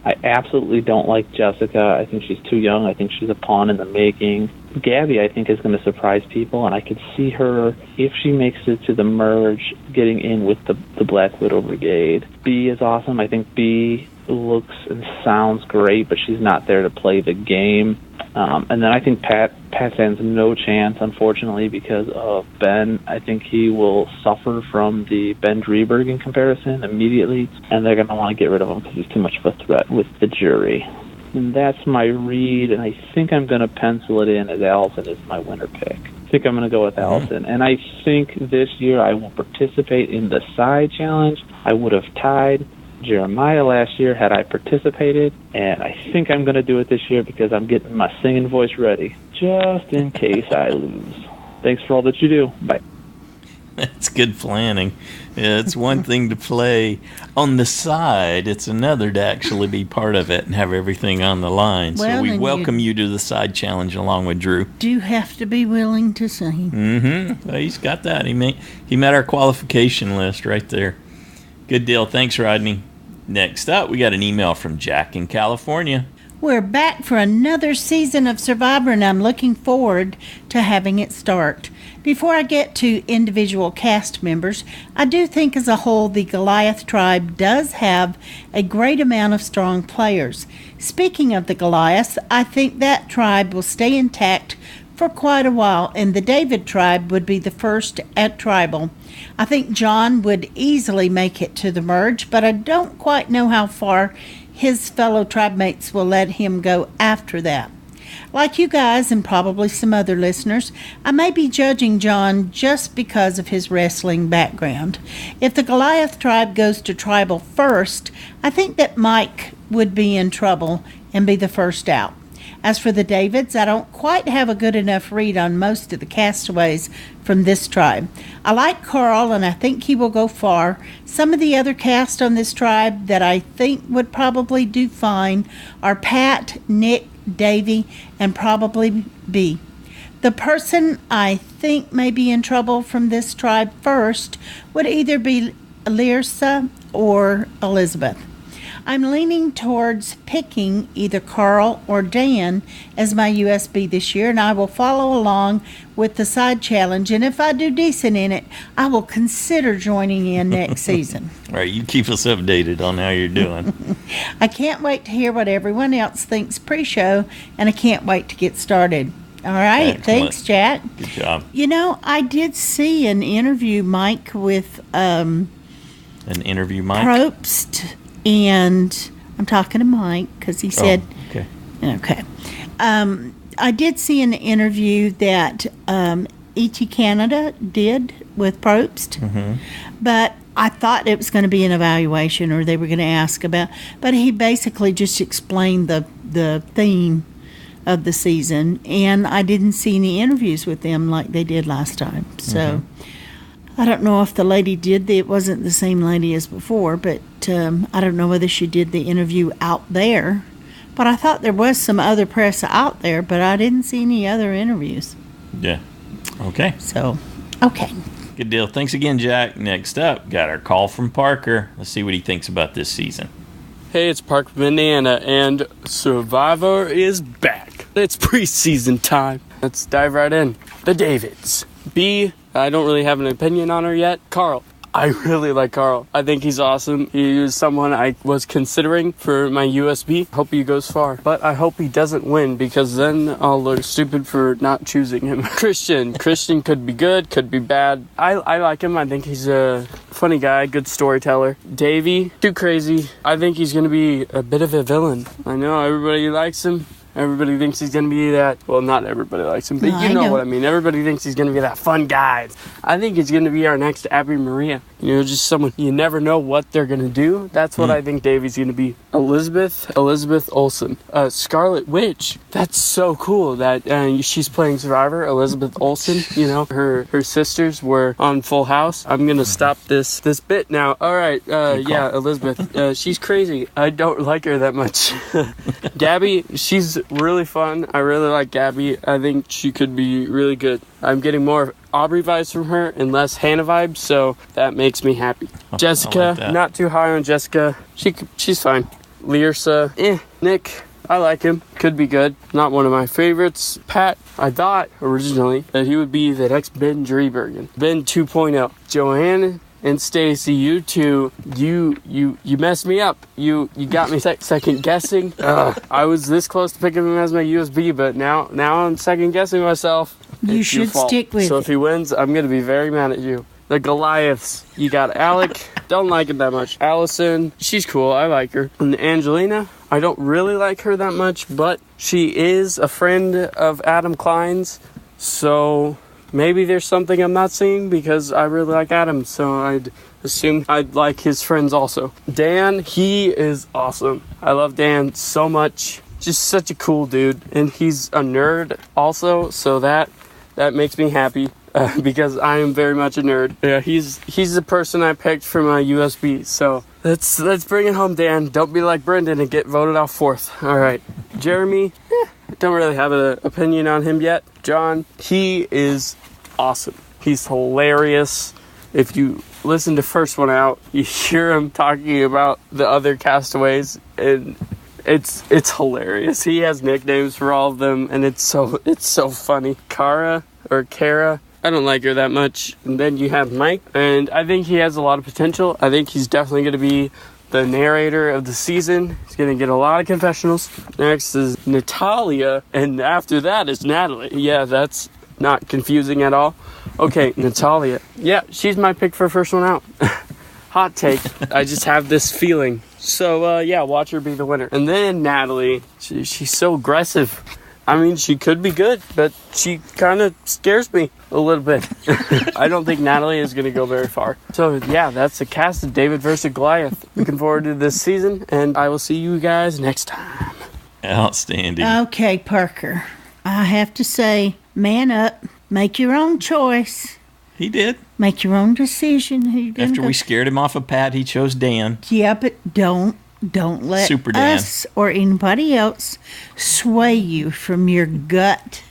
I absolutely don't like Jessica. I think she's too young. I think she's a pawn in the making. Gabby, I think, is going to surprise people, and I could see her, if she makes it to the merge, getting in with the Black Widow Brigade. B is awesome. I think B looks and sounds great, but she's not there to play the game. And then I think Pat stands no chance, unfortunately, because of Ben. I think he will suffer from the Ben Driebergen comparison immediately, and they're going to want to get rid of him because he's too much of a threat with the jury. And that's my read, and I think I'm going to pencil it in as Allison is my winner pick. I think I'm going to go with Allison. And I think this year I will participate in the side challenge. I would have tied Jeremiah last year had I participated, and I think I'm going to do it this year because I'm getting my singing voice ready, just in case I lose. Thanks for all that you do. Bye. That's good planning. Yeah, it's one thing to play on the side. It's another to actually be part of it and have everything on the line. Well, so we welcome you to the side challenge along with Drew. Do have to be willing to sing. Mm-hmm. Well, he's got that. He met our qualification list right there. Good deal. Thanks, Rodney. Next up, we got an email from Jack in California. We're back for another season of Survivor, and I'm looking forward to having it start. Before I get to individual cast members, I do think as a whole the Goliath tribe does have a great amount of strong players. Speaking of the Goliaths, I think that tribe will stay intact for quite a while, and the David tribe would be the first at tribal. I think John would easily make it to the merge, but I don't quite know how far his fellow tribe mates will let him go after that. Like you guys and probably some other listeners, I may be judging John just because of his wrestling background. If the Goliath tribe goes to tribal first, I think that Mike would be in trouble and be the first out. As for the Davids, I don't quite have a good enough read on most of the castaways from this tribe. I like Carl, and I think he will go far. Some of the other cast on this tribe that I think would probably do fine are Pat, Nick, Davy, and probably B. The person I think may be in trouble from this tribe first would either be Learsa or Elizabeth. I'm leaning towards picking either Carl or Dan as my USB this year, and I will follow along with the side challenge, and if I do decent in it, I will consider joining in next season. All right, you keep us updated on how you're doing. I can't wait to hear what everyone else thinks pre-show, and I can't wait to get started. All right, Excellent. Thanks, Jack. Good job. You know, I did see an interview, Mike, with an interview, Mike? Probst. And I'm talking to Mike because he said, okay. I did see an interview that E.T. Canada did with Probst, but I thought it was going to be an evaluation or they were going to ask about, but he basically just explained the theme of the season, and I didn't see any interviews with them like they did last time. So I don't know if the lady it wasn't the same lady as before, but I don't know whether she did the interview out there. But I thought there was some other press out there, but I didn't see any other interviews. Yeah. Okay. So, okay. Good deal. Thanks again, Jack. Next up, got our call from Parker. Let's see what he thinks about this season. Hey, it's Parker from Indiana, and Survivor is back. It's preseason time. Let's dive right in. The Davids. B, I don't really have an opinion on her yet. Carl. I really like Carl. I think he's awesome. He is someone I was considering for my USB. Hope he goes far. But I hope he doesn't win, because then I'll look stupid for not choosing him. Christian could be good, could be bad. I like him. I think he's a funny guy, good storyteller. Davey, too crazy. I think he's going to be a bit of a villain. I know everybody likes him. Everybody thinks he's going to be that. Well, not everybody likes him, but you know what I mean. Everybody thinks he's going to be that fun guy. I think he's going to be our next Abby Maria. You know, just someone, you never know what they're going to do. That's what I think Davey's going to be. Elizabeth Olsen. Scarlet Witch. That's so cool that she's playing Survivor. Elizabeth Olsen, you know, her sisters were on Full House. I'm going to stop this bit now. All right, yeah, Elizabeth. She's crazy. I don't like her that much. Gabby, she's really fun. I really like Gabby. I think she could be really good. I'm getting more Aubrey vibes from her and less Hannah vibes, so that makes me happy. Jessica, like not too high on Jessica. She's fine. Learsa, Nick, I like him. Could be good. Not one of my favorites. Pat, I thought originally that he would be the next Ben Driebergen. Ben 2.0. Joanne and Stacy, you two, you messed me up. You got me second guessing. I was this close to picking him as my USB, but now I'm second guessing myself. You should stick with So if he wins, I'm gonna be very mad at you. The Goliaths. You got Alec. Don't like it that much. Allison, she's cool. I like her. And Angelina, I don't really like her that much, but she is a friend of Adam Klein's, so maybe there's something I'm not seeing, because I really like Adam, so I'd assume I'd like his friends also. Dan, he is awesome. I love Dan so much. Just such a cool dude. And he's a nerd also, so that makes me happy, because I am very much a nerd. Yeah, he's the person I picked for my USB, so let's bring it home, Dan. Don't be like Brendan and get voted off fourth. All right. Jeremy, don't really have an opinion on him yet. John, he is awesome. He's hilarious. If you listen to first one out, you hear him talking about the other castaways, and it's hilarious. He has nicknames for all of them, and it's so funny. Kara, I don't like her that much. And then you have Mike, and I think he has a lot of potential. I think he's definitely going to be the narrator of the season. He's going to get a lot of confessionals. Next is Natalia, and after that is Natalie. Yeah, that's not confusing at all. Okay, Natalia. Yeah, she's my pick for first one out. Hot take. I just have this feeling. So, yeah, watch her be the winner. And then Natalie, she's so aggressive. I mean, she could be good, but she kind of scares me a little bit. I don't think Natalie is going to go very far. So, yeah, that's the cast of David versus Goliath. Looking forward to this season, and I will see you guys next time. Outstanding. Okay, Parker. I have to say, man up. Make your own choice. He did. Make your own decision. After we scared him off of Pat, he chose Dan. Yeah, but don't let Super Dan. us or anybody else sway you from your gut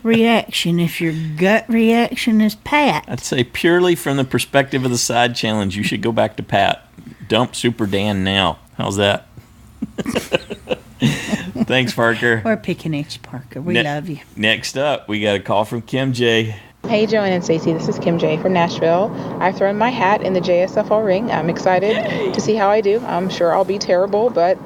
reaction. If your gut reaction is Pat. I'd say purely from the perspective of the side challenge, you should go back to Pat. Dump Super Dan now. How's that? Thanks, Parker. Or pick an H, Parker. We love you. Next up, we got a call from KimJ. Hey, Joanne and Stacey. This is KimJ from Nashville. I've thrown my hat in the JSFL ring. I'm excited to see how I do. I'm sure I'll be terrible, but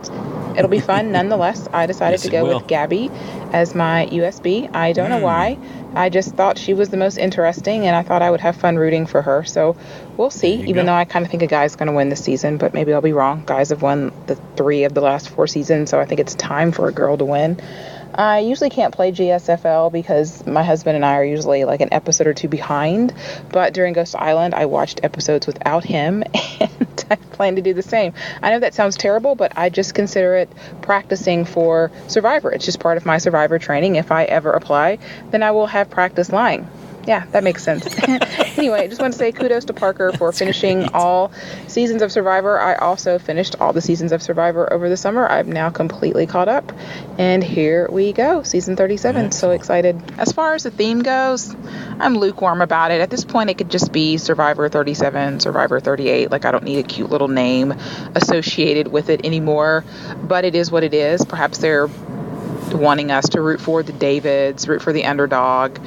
it'll be fun nonetheless. I decided to go with Gabby as my USB. I don't know why. I just thought she was the most interesting, and I thought I would have fun rooting for her. So we'll see, even though I kind of think a guy's going to win this season, but maybe I'll be wrong. Guys have won the 3 of the last 4 seasons, so I think it's time for a girl to win. I usually can't play JSFL because my husband and I are usually like an episode or 2 behind, but during Ghost Island, I watched episodes without him, and I plan to do the same. I know that sounds terrible, but I just consider it practicing for Survivor. It's just part of my Survivor training. If I ever apply, then I will have practice lying. Yeah, that makes sense. Anyway, I just want to say kudos to Parker for finishing all seasons of Survivor. I also finished all the seasons of Survivor over the summer. I'm now completely caught up. And here we go, season 37. So excited. As far as the theme goes, I'm lukewarm about it. At this point, it could just be Survivor 37, Survivor 38. Like, I don't need a cute little name associated with it anymore. But it is what it is. Perhaps they're wanting us to root for the Davids, root for the underdog.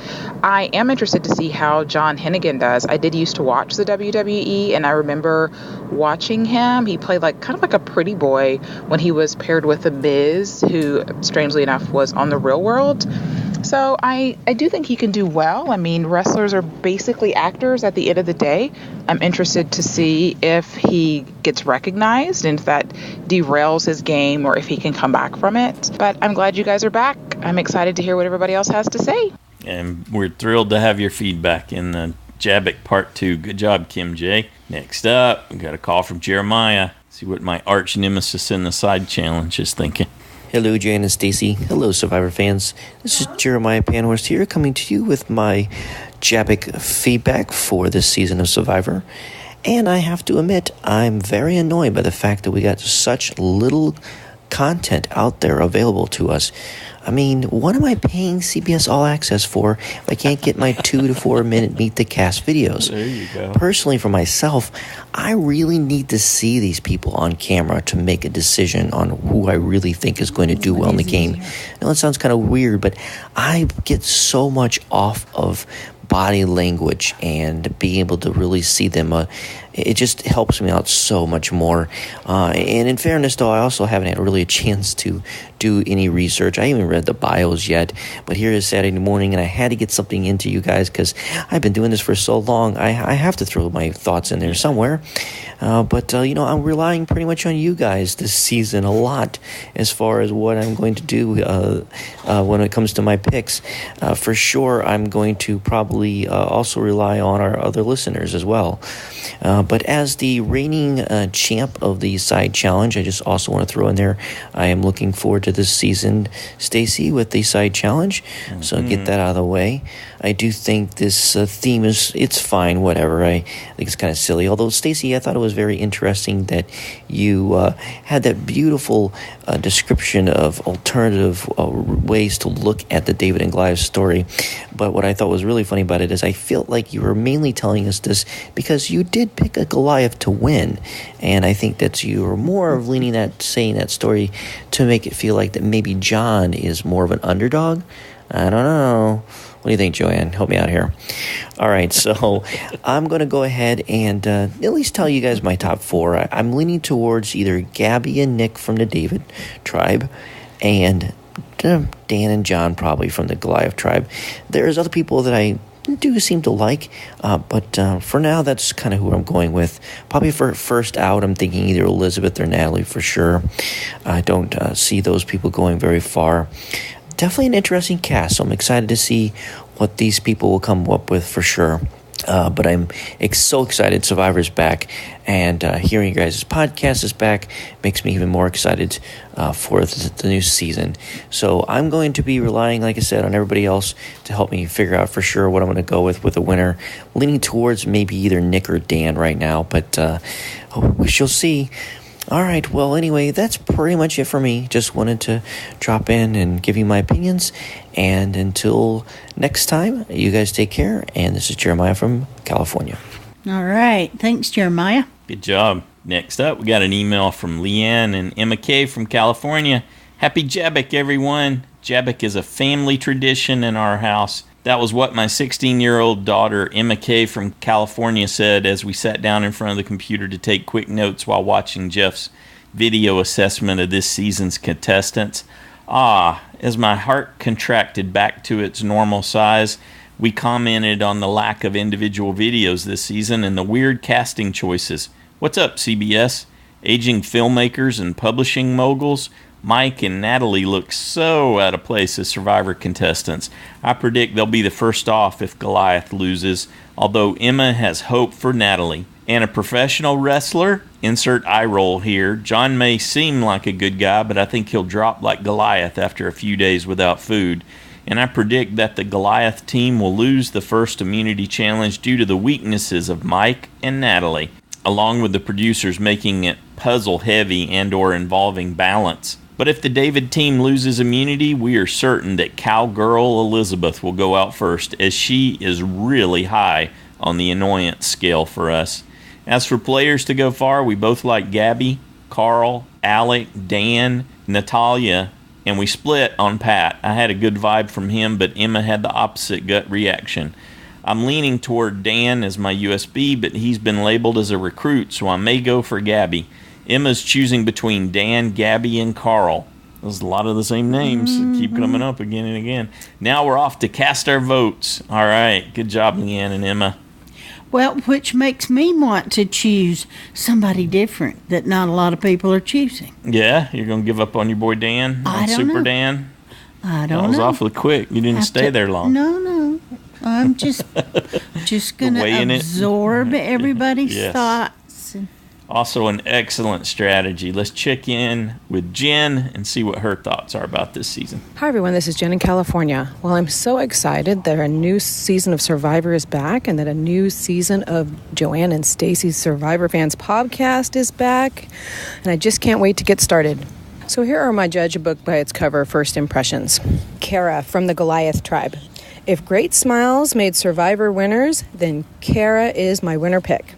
I am interested to see how John Hennigan does. I did used to watch the WWE, and I remember watching him. He played kind of like a pretty boy when he was paired with The Miz, who, strangely enough, was on The Real World. So I do think he can do well. I mean, wrestlers are basically actors at the end of the day. I'm interested to see if he gets recognized and if that derails his game or if he can come back from it. But I'm glad you guys are back. I'm excited to hear what everybody else has to say. And we're thrilled to have your feedback in the JABBIC Part 2. Good job, KimJ. Next up, we got a call from Jeremiah. See what my arch nemesis in the side challenge is thinking. Hello, Jan and Stacy. Hello, Survivor fans. This is Jeremiah Panhorst here, coming to you with my JABBIC feedback for this season of Survivor. And I have to admit, I'm very annoyed by the fact that we got such little content out there available to us. I mean, what am I paying CBS All Access for if I can't get my 2 to 4 minute Meet the Cast videos? There you go. Personally, for myself, I really need to see these people on camera to make a decision on who I really think is going to do well in the game. Now, that sounds kind of weird, but I get so much off of body language and being able to really see them. It just helps me out so much more. And in fairness, though, I also haven't had really a chance to do any research. I haven't read the bios yet, but here is Saturday morning, and I had to get something into you guys because I've been doing this for so long. I have to throw my thoughts in there somewhere. But I'm relying pretty much on you guys this season a lot as far as what I'm going to do when it comes to my picks. For sure, I'm going to probably also rely on our other listeners as well. But as the reigning champ of the side challenge, I just also want to throw in there, I am looking forward to this season, Stacy, with the side challenge. Mm-hmm. So get that out of the way. I do think this theme it's fine, whatever. I think it's kind of silly. Although, Stacy, I thought it was very interesting that you had that beautiful description of alternative ways to look at the David and Goliath story. But what I thought was really funny about it is I felt like you were mainly telling us this because you did pick a Goliath to win. And I think that you were more of leaning at saying that story to make it feel like that maybe John is more of an underdog. I don't know. What do you think, Joanne? Help me out here. All right, so I'm going to go ahead and at least tell you guys my top 4. I'm leaning towards either Gabby and Nick from the David tribe and Dan and John probably from the Goliath tribe. There's other people that I do seem to like, but for now, that's kind of who I'm going with. Probably for first out, I'm thinking either Elizabeth or Natalie for sure. I don't see those people going very far. Definitely an interesting cast, so I'm excited to see what these people will come up with for sure. But I'm so excited Survivor's back, and hearing you guys' podcast is back makes me even more excited for the new season. So I'm going to be relying, like I said, on everybody else to help me figure out for sure what I'm going to go with the winner. Leaning towards maybe either Nick or Dan right now, but we shall see. All right, well, anyway, that's pretty much it for me. Just wanted to drop in and give you my opinions. And until next time, you guys take care. And this is Jeremiah from California. All right. Thanks, Jeremiah. Good job. Next up, we got an email from LeAnn-n-EmmaK from California. Happy JABBIC, everyone. JABBIC is a family tradition in our house. That was what my 16-year-old daughter, MikeK from California, said as we sat down in front of the computer to take quick notes while watching Jeff's video assessment of this season's contestants. As my heart contracted back to its normal size, We commented on the lack of individual videos this season and the weird casting choices. What's up, CBS? Aging filmmakers and publishing moguls? Mike and Natalie look so out of place as Survivor contestants. I predict they'll be the first off if Goliath loses, although Emma has hope for Natalie. And a professional wrestler? Insert eye roll here. John may seem like a good guy, but I think he'll drop like Goliath after a few days without food. And I predict that the Goliath team will lose the first immunity challenge due to the weaknesses of Mike and Natalie, along with the producers making it puzzle heavy and or involving balance. But if the David team loses immunity, we are certain that Cowgirl Elizabeth will go out first, as she is really high on the annoyance scale for us. As for players to go far, we both like Gabby, Carl, Alec, Dan, Natalia, and we split on Pat. I had a good vibe from him, but Emma had the opposite gut reaction. I'm leaning toward Dan as my USB, but he's been labeled as a recruit, so I may go for Gabby. Emma's choosing between Dan, Gabby, and Carl. There's a lot of the same names that keep coming up again and again. Now we're off to cast our votes. All right, good job, LeAnn and Emma. Well, which makes me want to choose somebody different that not a lot of people are choosing. Yeah, you're going to give up on your boy Dan? I don't Super know. Dan? I don't know. That was awfully quick. You didn't stay there long. No. I'm just going to absorb everybody's Yes. thoughts. Also an excellent strategy. Let's check in with Jen and see what her thoughts are about this season. Hi, everyone. This is Jen in California. Well, I'm so excited that a new season of Survivor is back and that a new season of Joanne and Stacy's Survivor Fans podcast is back. And I just can't wait to get started. So here are my judge a book by its cover first impressions. Kara from the Goliath tribe. If great smiles made Survivor winners, then Kara is my winner pick.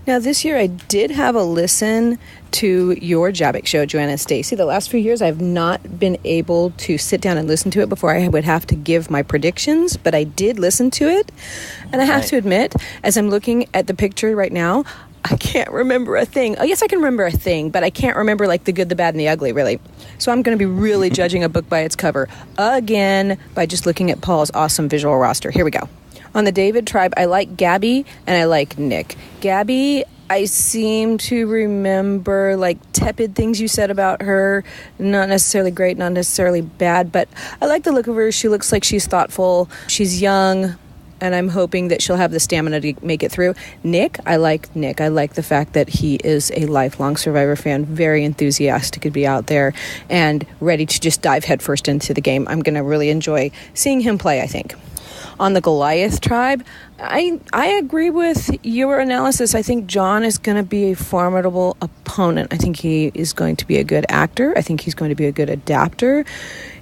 Now, this year I did have a listen to your JABBIC show, Joanne and Stacy. The last few years I've not been able to sit down and listen to it before I would have to give my predictions, but I did listen to it. And I have to admit, as I'm looking at the picture right now, I can't remember a thing. Oh, yes, I can remember a thing, but I can't remember like the good, the bad, and the ugly, really. So I'm going to be really judging a book by its cover again by just looking at Paul's awesome visual roster. Here we go. On the David tribe, I like Gabby and I like Nick. Gabby, I seem to remember like tepid things you said about her. Not necessarily great, not necessarily bad, but I like the look of her. She looks like she's thoughtful. She's young, and I'm hoping that she'll have the stamina to make it through. Nick. I like the fact that he is a lifelong Survivor fan, very enthusiastic to be out there and ready to just dive headfirst into the game. I'm going to really enjoy seeing him play, I think. On the Goliath tribe, I agree with your analysis. I think John is going to be a formidable opponent. I think he is going to be a good actor. I think he's going to be a good adapter.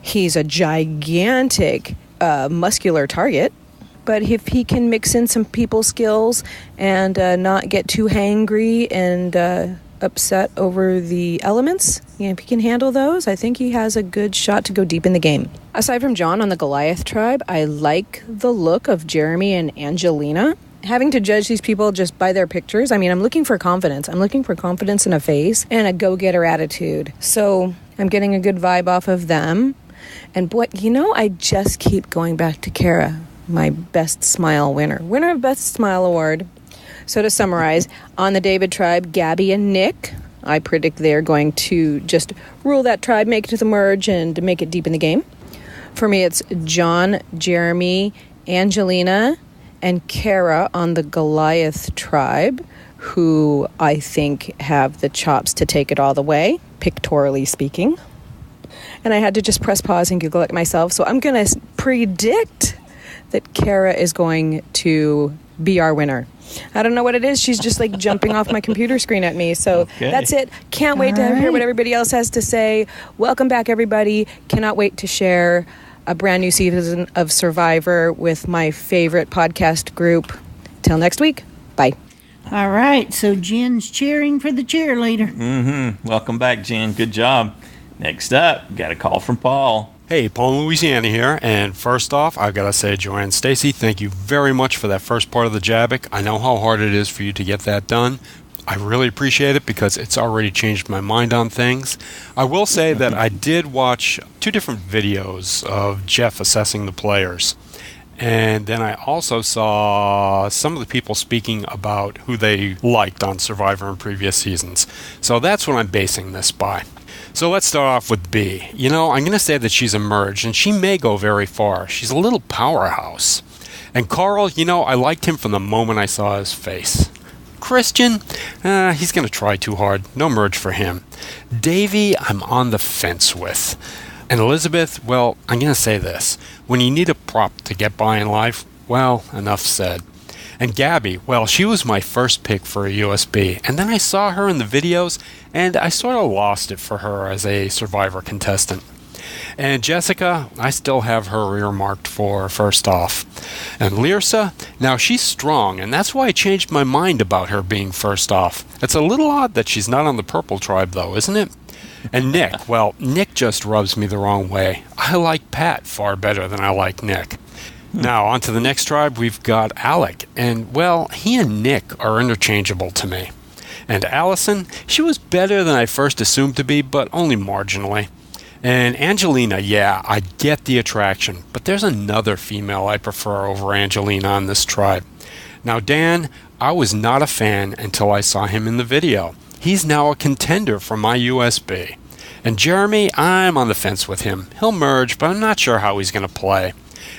He's a gigantic, muscular target. But if he can mix in some people skills and not get too hangry and upset over the elements, if he can handle those, I think he has a good shot to go deep in the game. Aside from John on the Goliath tribe, I like the look of Jeremy and Angelina. Having to judge these people just by their pictures, I mean, I'm looking for confidence. I'm looking for confidence in a face and a go-getter attitude. So I'm getting a good vibe off of them. And boy, I just keep going back to Kara, my Best Smile winner of Best Smile Award. So to summarize, on the David tribe, Gabby and Nick, I predict they're going to just rule that tribe, make it to the merge, and make it deep in the game. For me, it's John, Jeremy, Angelina, and Kara on the Goliath tribe, who I think have the chops to take it all the way, pictorially speaking. And I had to just press pause and Google it myself, so I'm going to predict that Kara is going to be our winner. I don't know what it is. She's just like jumping off my computer screen at me. So That's it. Can't wait to hear what everybody else has to say. Welcome back, everybody. Cannot wait to share a brand new season of Survivor with my favorite podcast group. Till next week. Bye. All right. So Jen's cheering for the cheerleader. Welcome back, Jen. Good job. Next up, got a call from Paul. Hey, Paul, Louisiana here, and first off, I've got to say, Joanne and Stacy, thank you very much for that first part of the JABBIC. I know how hard it is for you to get that done. I really appreciate it because it's already changed my mind on things. I will say that I did watch 2 different videos of Jeff assessing the players, And then I also saw some of the people speaking about who they liked on Survivor in previous seasons. So that's what I'm basing this by. So let's start off with B. I'm going to say that she's emerged, and she may go very far. She's a little powerhouse. And Carl, I liked him from the moment I saw his face. Christian, he's going to try too hard. No merge for him. Davey, I'm on the fence with. And Elizabeth, well, I'm going to say this. When you need a prop to get by in life, well, enough said. And Gabby, well, she was my first pick for a USB. And then I saw her in the videos, and I sort of lost it for her as a Survivor contestant. And Jessica, I still have her earmarked for first off. And Lyrsa, now she's strong, and that's why I changed my mind about her being first off. It's a little odd that she's not on the Purple Tribe, though, isn't it? And Nick, well, Nick just rubs me the wrong way. I like Pat far better than I like Nick. Now, on to the next tribe, we've got Alec. And, well, he and Nick are interchangeable to me. And Allison, she was better than I first assumed to be, but only marginally. And Angelina, yeah, I get the attraction, but there's another female I prefer over Angelina on this tribe. Now, Dan, I was not a fan until I saw him in the video. He's now a contender for my USB. And Jeremy, I'm on the fence with him. He'll merge, but I'm not sure how he's going to play.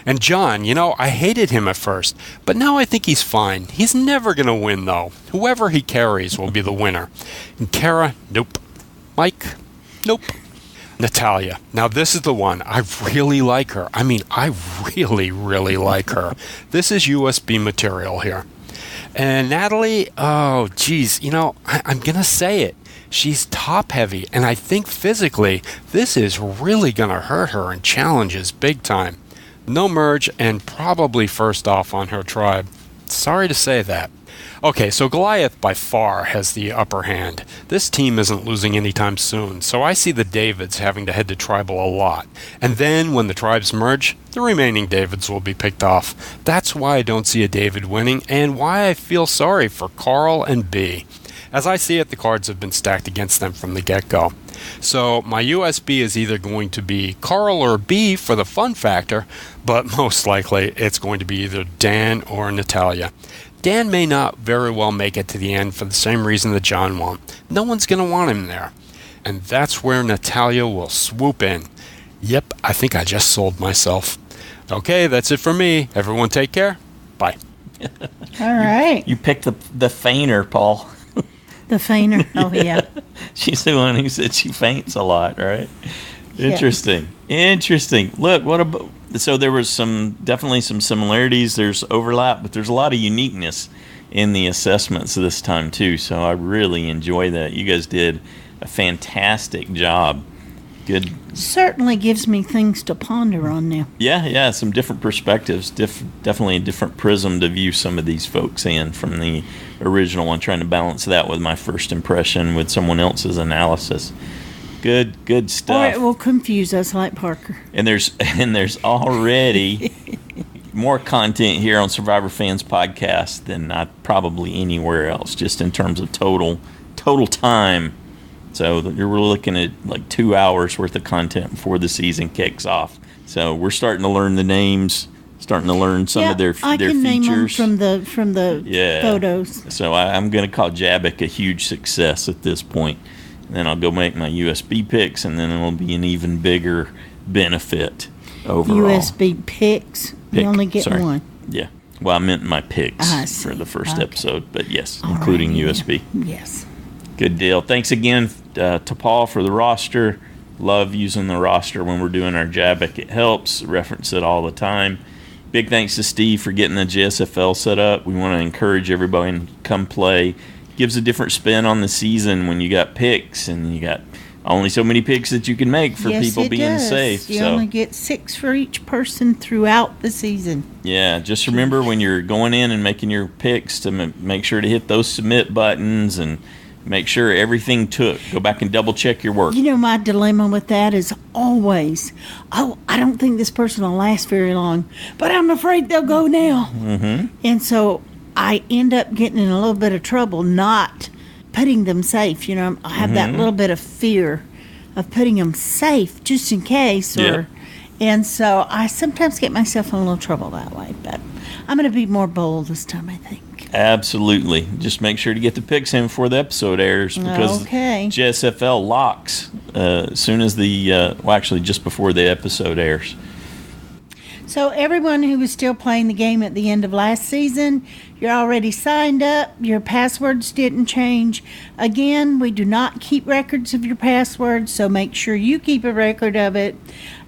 And John, I hated him at first, but now I think he's fine. He's never going to win, though. Whoever he carries will be the winner. And Kara, nope. Mike, nope. Natalia. Now, this is the one. I really like her. I mean, I really, really like her. This is USB material here. And Natalie, oh, geez, I'm going to say it. She's top-heavy, and I think physically this is really going to hurt her in challenges big time. No merge, and probably first off on her tribe. Sorry to say that. Okay, so Goliath by far has the upper hand. This team isn't losing anytime soon, so I see the Davids having to head to Tribal a lot. And then, when the tribes merge, the remaining Davids will be picked off. That's why I don't see a David winning, and why I feel sorry for Carl and B. As I see it, the cards have been stacked against them from the get-go. So my USB is either going to be Carl or B for the fun factor, but most likely it's going to be either Dan or Natalia. Dan may not very well make it to the end for the same reason that John won't. No one's going to want him there. And that's where Natalia will swoop in. Yep, I think I just sold myself. Okay, that's it for me. Everyone take care. Bye. All right. You picked the fainter, Paul. The fainter. Oh, yeah. She's the one who said she faints a lot, right? Interesting. Yeah. Interesting. Look, so there was definitely some similarities. There's overlap, but there's a lot of uniqueness in the assessments this time, too. So I really enjoy that. You guys did a fantastic job. Good. Certainly gives me things to ponder on now. Yeah, some different perspectives. Definitely a different prism to view some of these folks in from the original one, trying to balance that with my first impression with someone else's analysis. Good stuff. Or it will confuse us like Parker. And there's already more content here on Survivor Fans Podcast than probably anywhere else, just in terms of total time. So you're looking at like 2 hours worth of content before the season kicks off. So we're starting to learn the names, starting to learn some of their features. I can name them from the photos. So I'm going to call JABBIC a huge success at this point. And then I'll go make my USB picks, and then it'll be an even bigger benefit overall. USB picks? You only get one. Yeah. Well, I meant my picks for the first episode, but yes, including USB. Yes. Good deal. Thanks again to Paul for the roster. Love using the roster when we're doing our JABBIC. It helps. Reference it all the time. Big thanks to Steve for getting the JSFL set up. We want to encourage everybody to come play. Gives a different spin on the season when you got picks and you got only so many picks that you can make for people being safe. You only get 6 for each person throughout the season. Yeah, just remember when you're going in and making your picks to make sure to hit those submit buttons and make sure everything took. Go back and double check your work. My dilemma with that is always, I don't think this person will last very long, but I'm afraid they'll go now. Mm-hmm. And so I end up getting in a little bit of trouble not putting them safe. I have that little bit of fear of putting them safe just in case. And so I sometimes get myself in a little trouble that way, but I'm going to be more bold this time, I think. Absolutely. Just make sure to get the picks in before the episode airs, because JSFL locks as soon as just before the episode airs. So everyone who was still playing the game at the end of last season, you're already signed up. Your passwords didn't change. Again, we do not keep records of your passwords, so make sure you keep a record of it.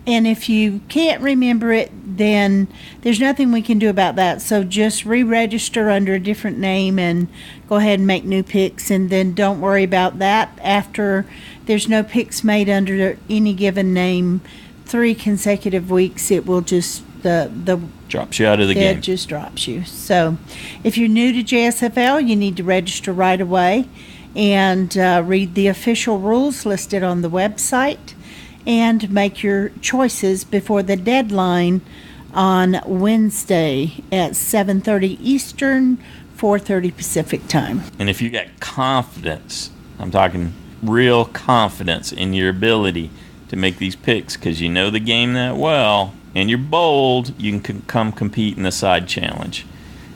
And if you can't remember it, then there's nothing we can do about that. So just re-register under a different name and go ahead and make new picks. And then don't worry about that. After there's no picks made under any given name, 3 consecutive weeks, it will just the drops you out of the game. It just drops you. So if you're new to JSFL, you need to register right away and read the official rules listed on the website and make your choices before the deadline on Wednesday at 7:30 Eastern, 4:30 Pacific time. And if you got confidence, I'm talking real confidence in your ability to make these picks because you know the game that well, and you're bold, you can come compete in the side challenge.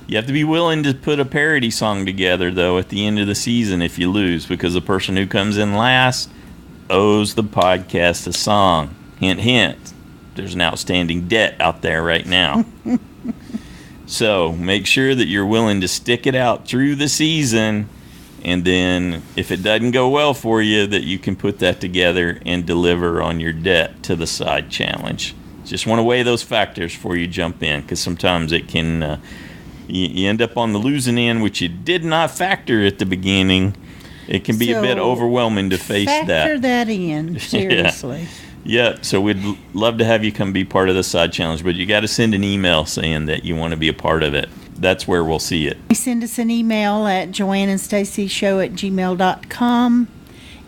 You have to be willing to put a parody song together, though, at the end of the season if you lose, because the person who comes in last owes the podcast a song. Hint, hint. There's an outstanding debt out there right now. So make sure that you're willing to stick it out through the season, and then if it doesn't go well for you, that you can put that together and deliver on your debt to the side challenge. Just want to weigh those factors before you jump in, because sometimes it can you end up on the losing end, which you did not factor at the beginning. It can be a bit overwhelming to face that. Factor that in, seriously. Yeah, so we'd love to have you come be part of the side challenge, but you got to send an email saying that you want to be a part of it. That's where we'll see it. Send us an email at joanneandstacyshow@gmail.com.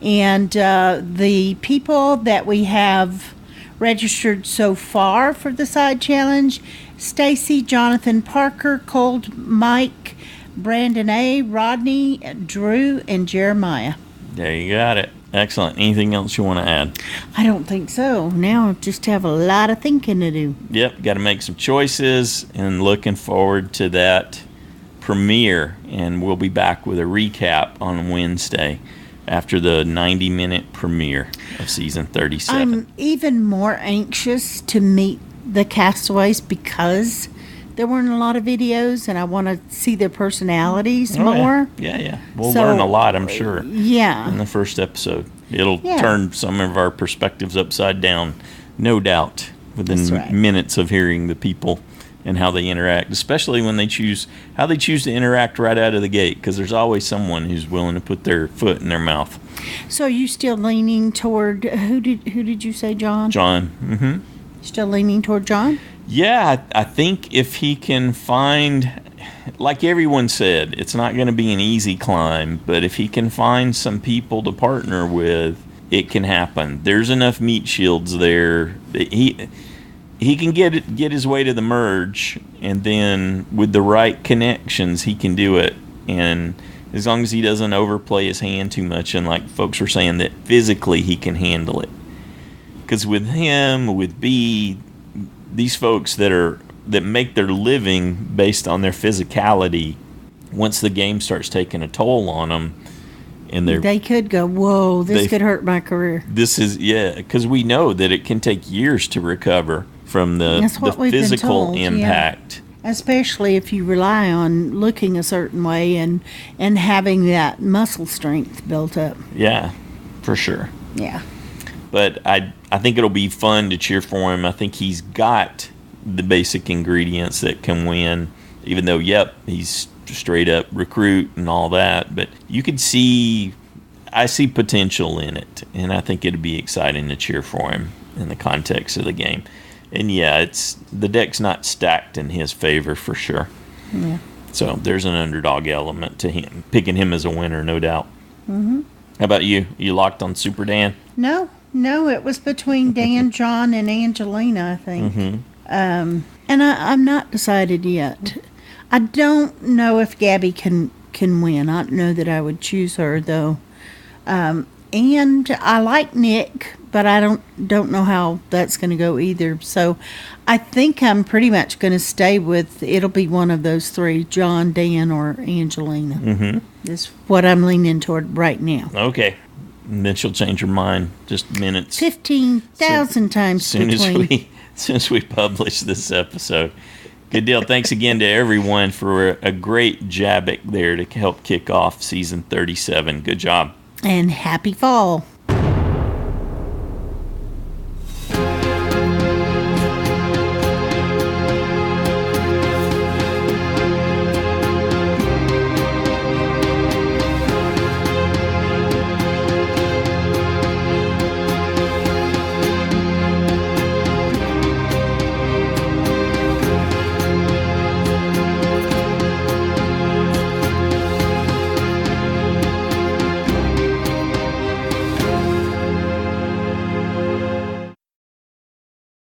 And the people that we have registered so far for the side challenge: Stacy, Jonathan, Parker, Cold, Mike, BrandonA, Rodney, Drew, and Jeremiah. There you got it. Excellent. Anything else you want to add? I don't think so. Now I just have a lot of thinking to do. Yep, got to make some choices, and looking forward to that premiere. And we'll be back with a recap on Wednesday after the 90-minute premiere of season 37. I'm even more anxious to meet the castaways because there weren't a lot of videos, and I want to see their personalities more. Yeah. We'll learn a lot, I'm sure. Yeah. In the first episode. It'll turn some of our perspectives upside down, no doubt, within minutes of hearing the people and how they interact, especially when they choose to interact right out of the gate, because there's always someone who's willing to put their foot in their mouth. So are you still leaning toward, who did you say, John? John. Mm-hmm. Still leaning toward John? Yeah, I think if he can find, like everyone said, it's not going to be an easy climb, but if he can find some people to partner with, it can happen. There's enough meat shields there that he can get his way to the merge, and then with the right connections, he can do it. And as long as he doesn't overplay his hand too much, and like folks were saying, that physically he can handle it. Because with him, with B, these folks that make their living based on their physicality, once the game starts taking a toll on them, and they could go, whoa, this could hurt my career. This is, because we know that it can take years to recover from the physical impact. Yeah. Especially if you rely on looking a certain way and having that muscle strength built up. Yeah, for sure. Yeah. But I think it'll be fun to cheer for him. I think he's got the basic ingredients that can win, even though, he's straight up recruit and all that. But I see potential in it, and I think it'd be exciting to cheer for him in the context of the game. And the deck's not stacked in his favor for sure. Yeah. So there's an underdog element to him, picking him as a winner, no doubt. Mm-hmm. How about you? You locked on Super Dan? No, it was between Dan, John, and Angelina, I think. Mm-hmm. And I'm not decided yet. I don't know if Gabby can win. I don't know that I would choose her, though. And and I like Nick, but I don't know how that's going to go either. So I think I'm pretty much going to stay with, it'll be one of those three, John, Dan, or Angelina. Mm-hmm. Is what I'm leaning toward right now. Okay. And then she'll change her mind just minutes. 15,000 times between. As soon as we publish this episode. Good deal. Thanks again to everyone for a great JABBIC there to help kick off season 37. Good job. And happy fall.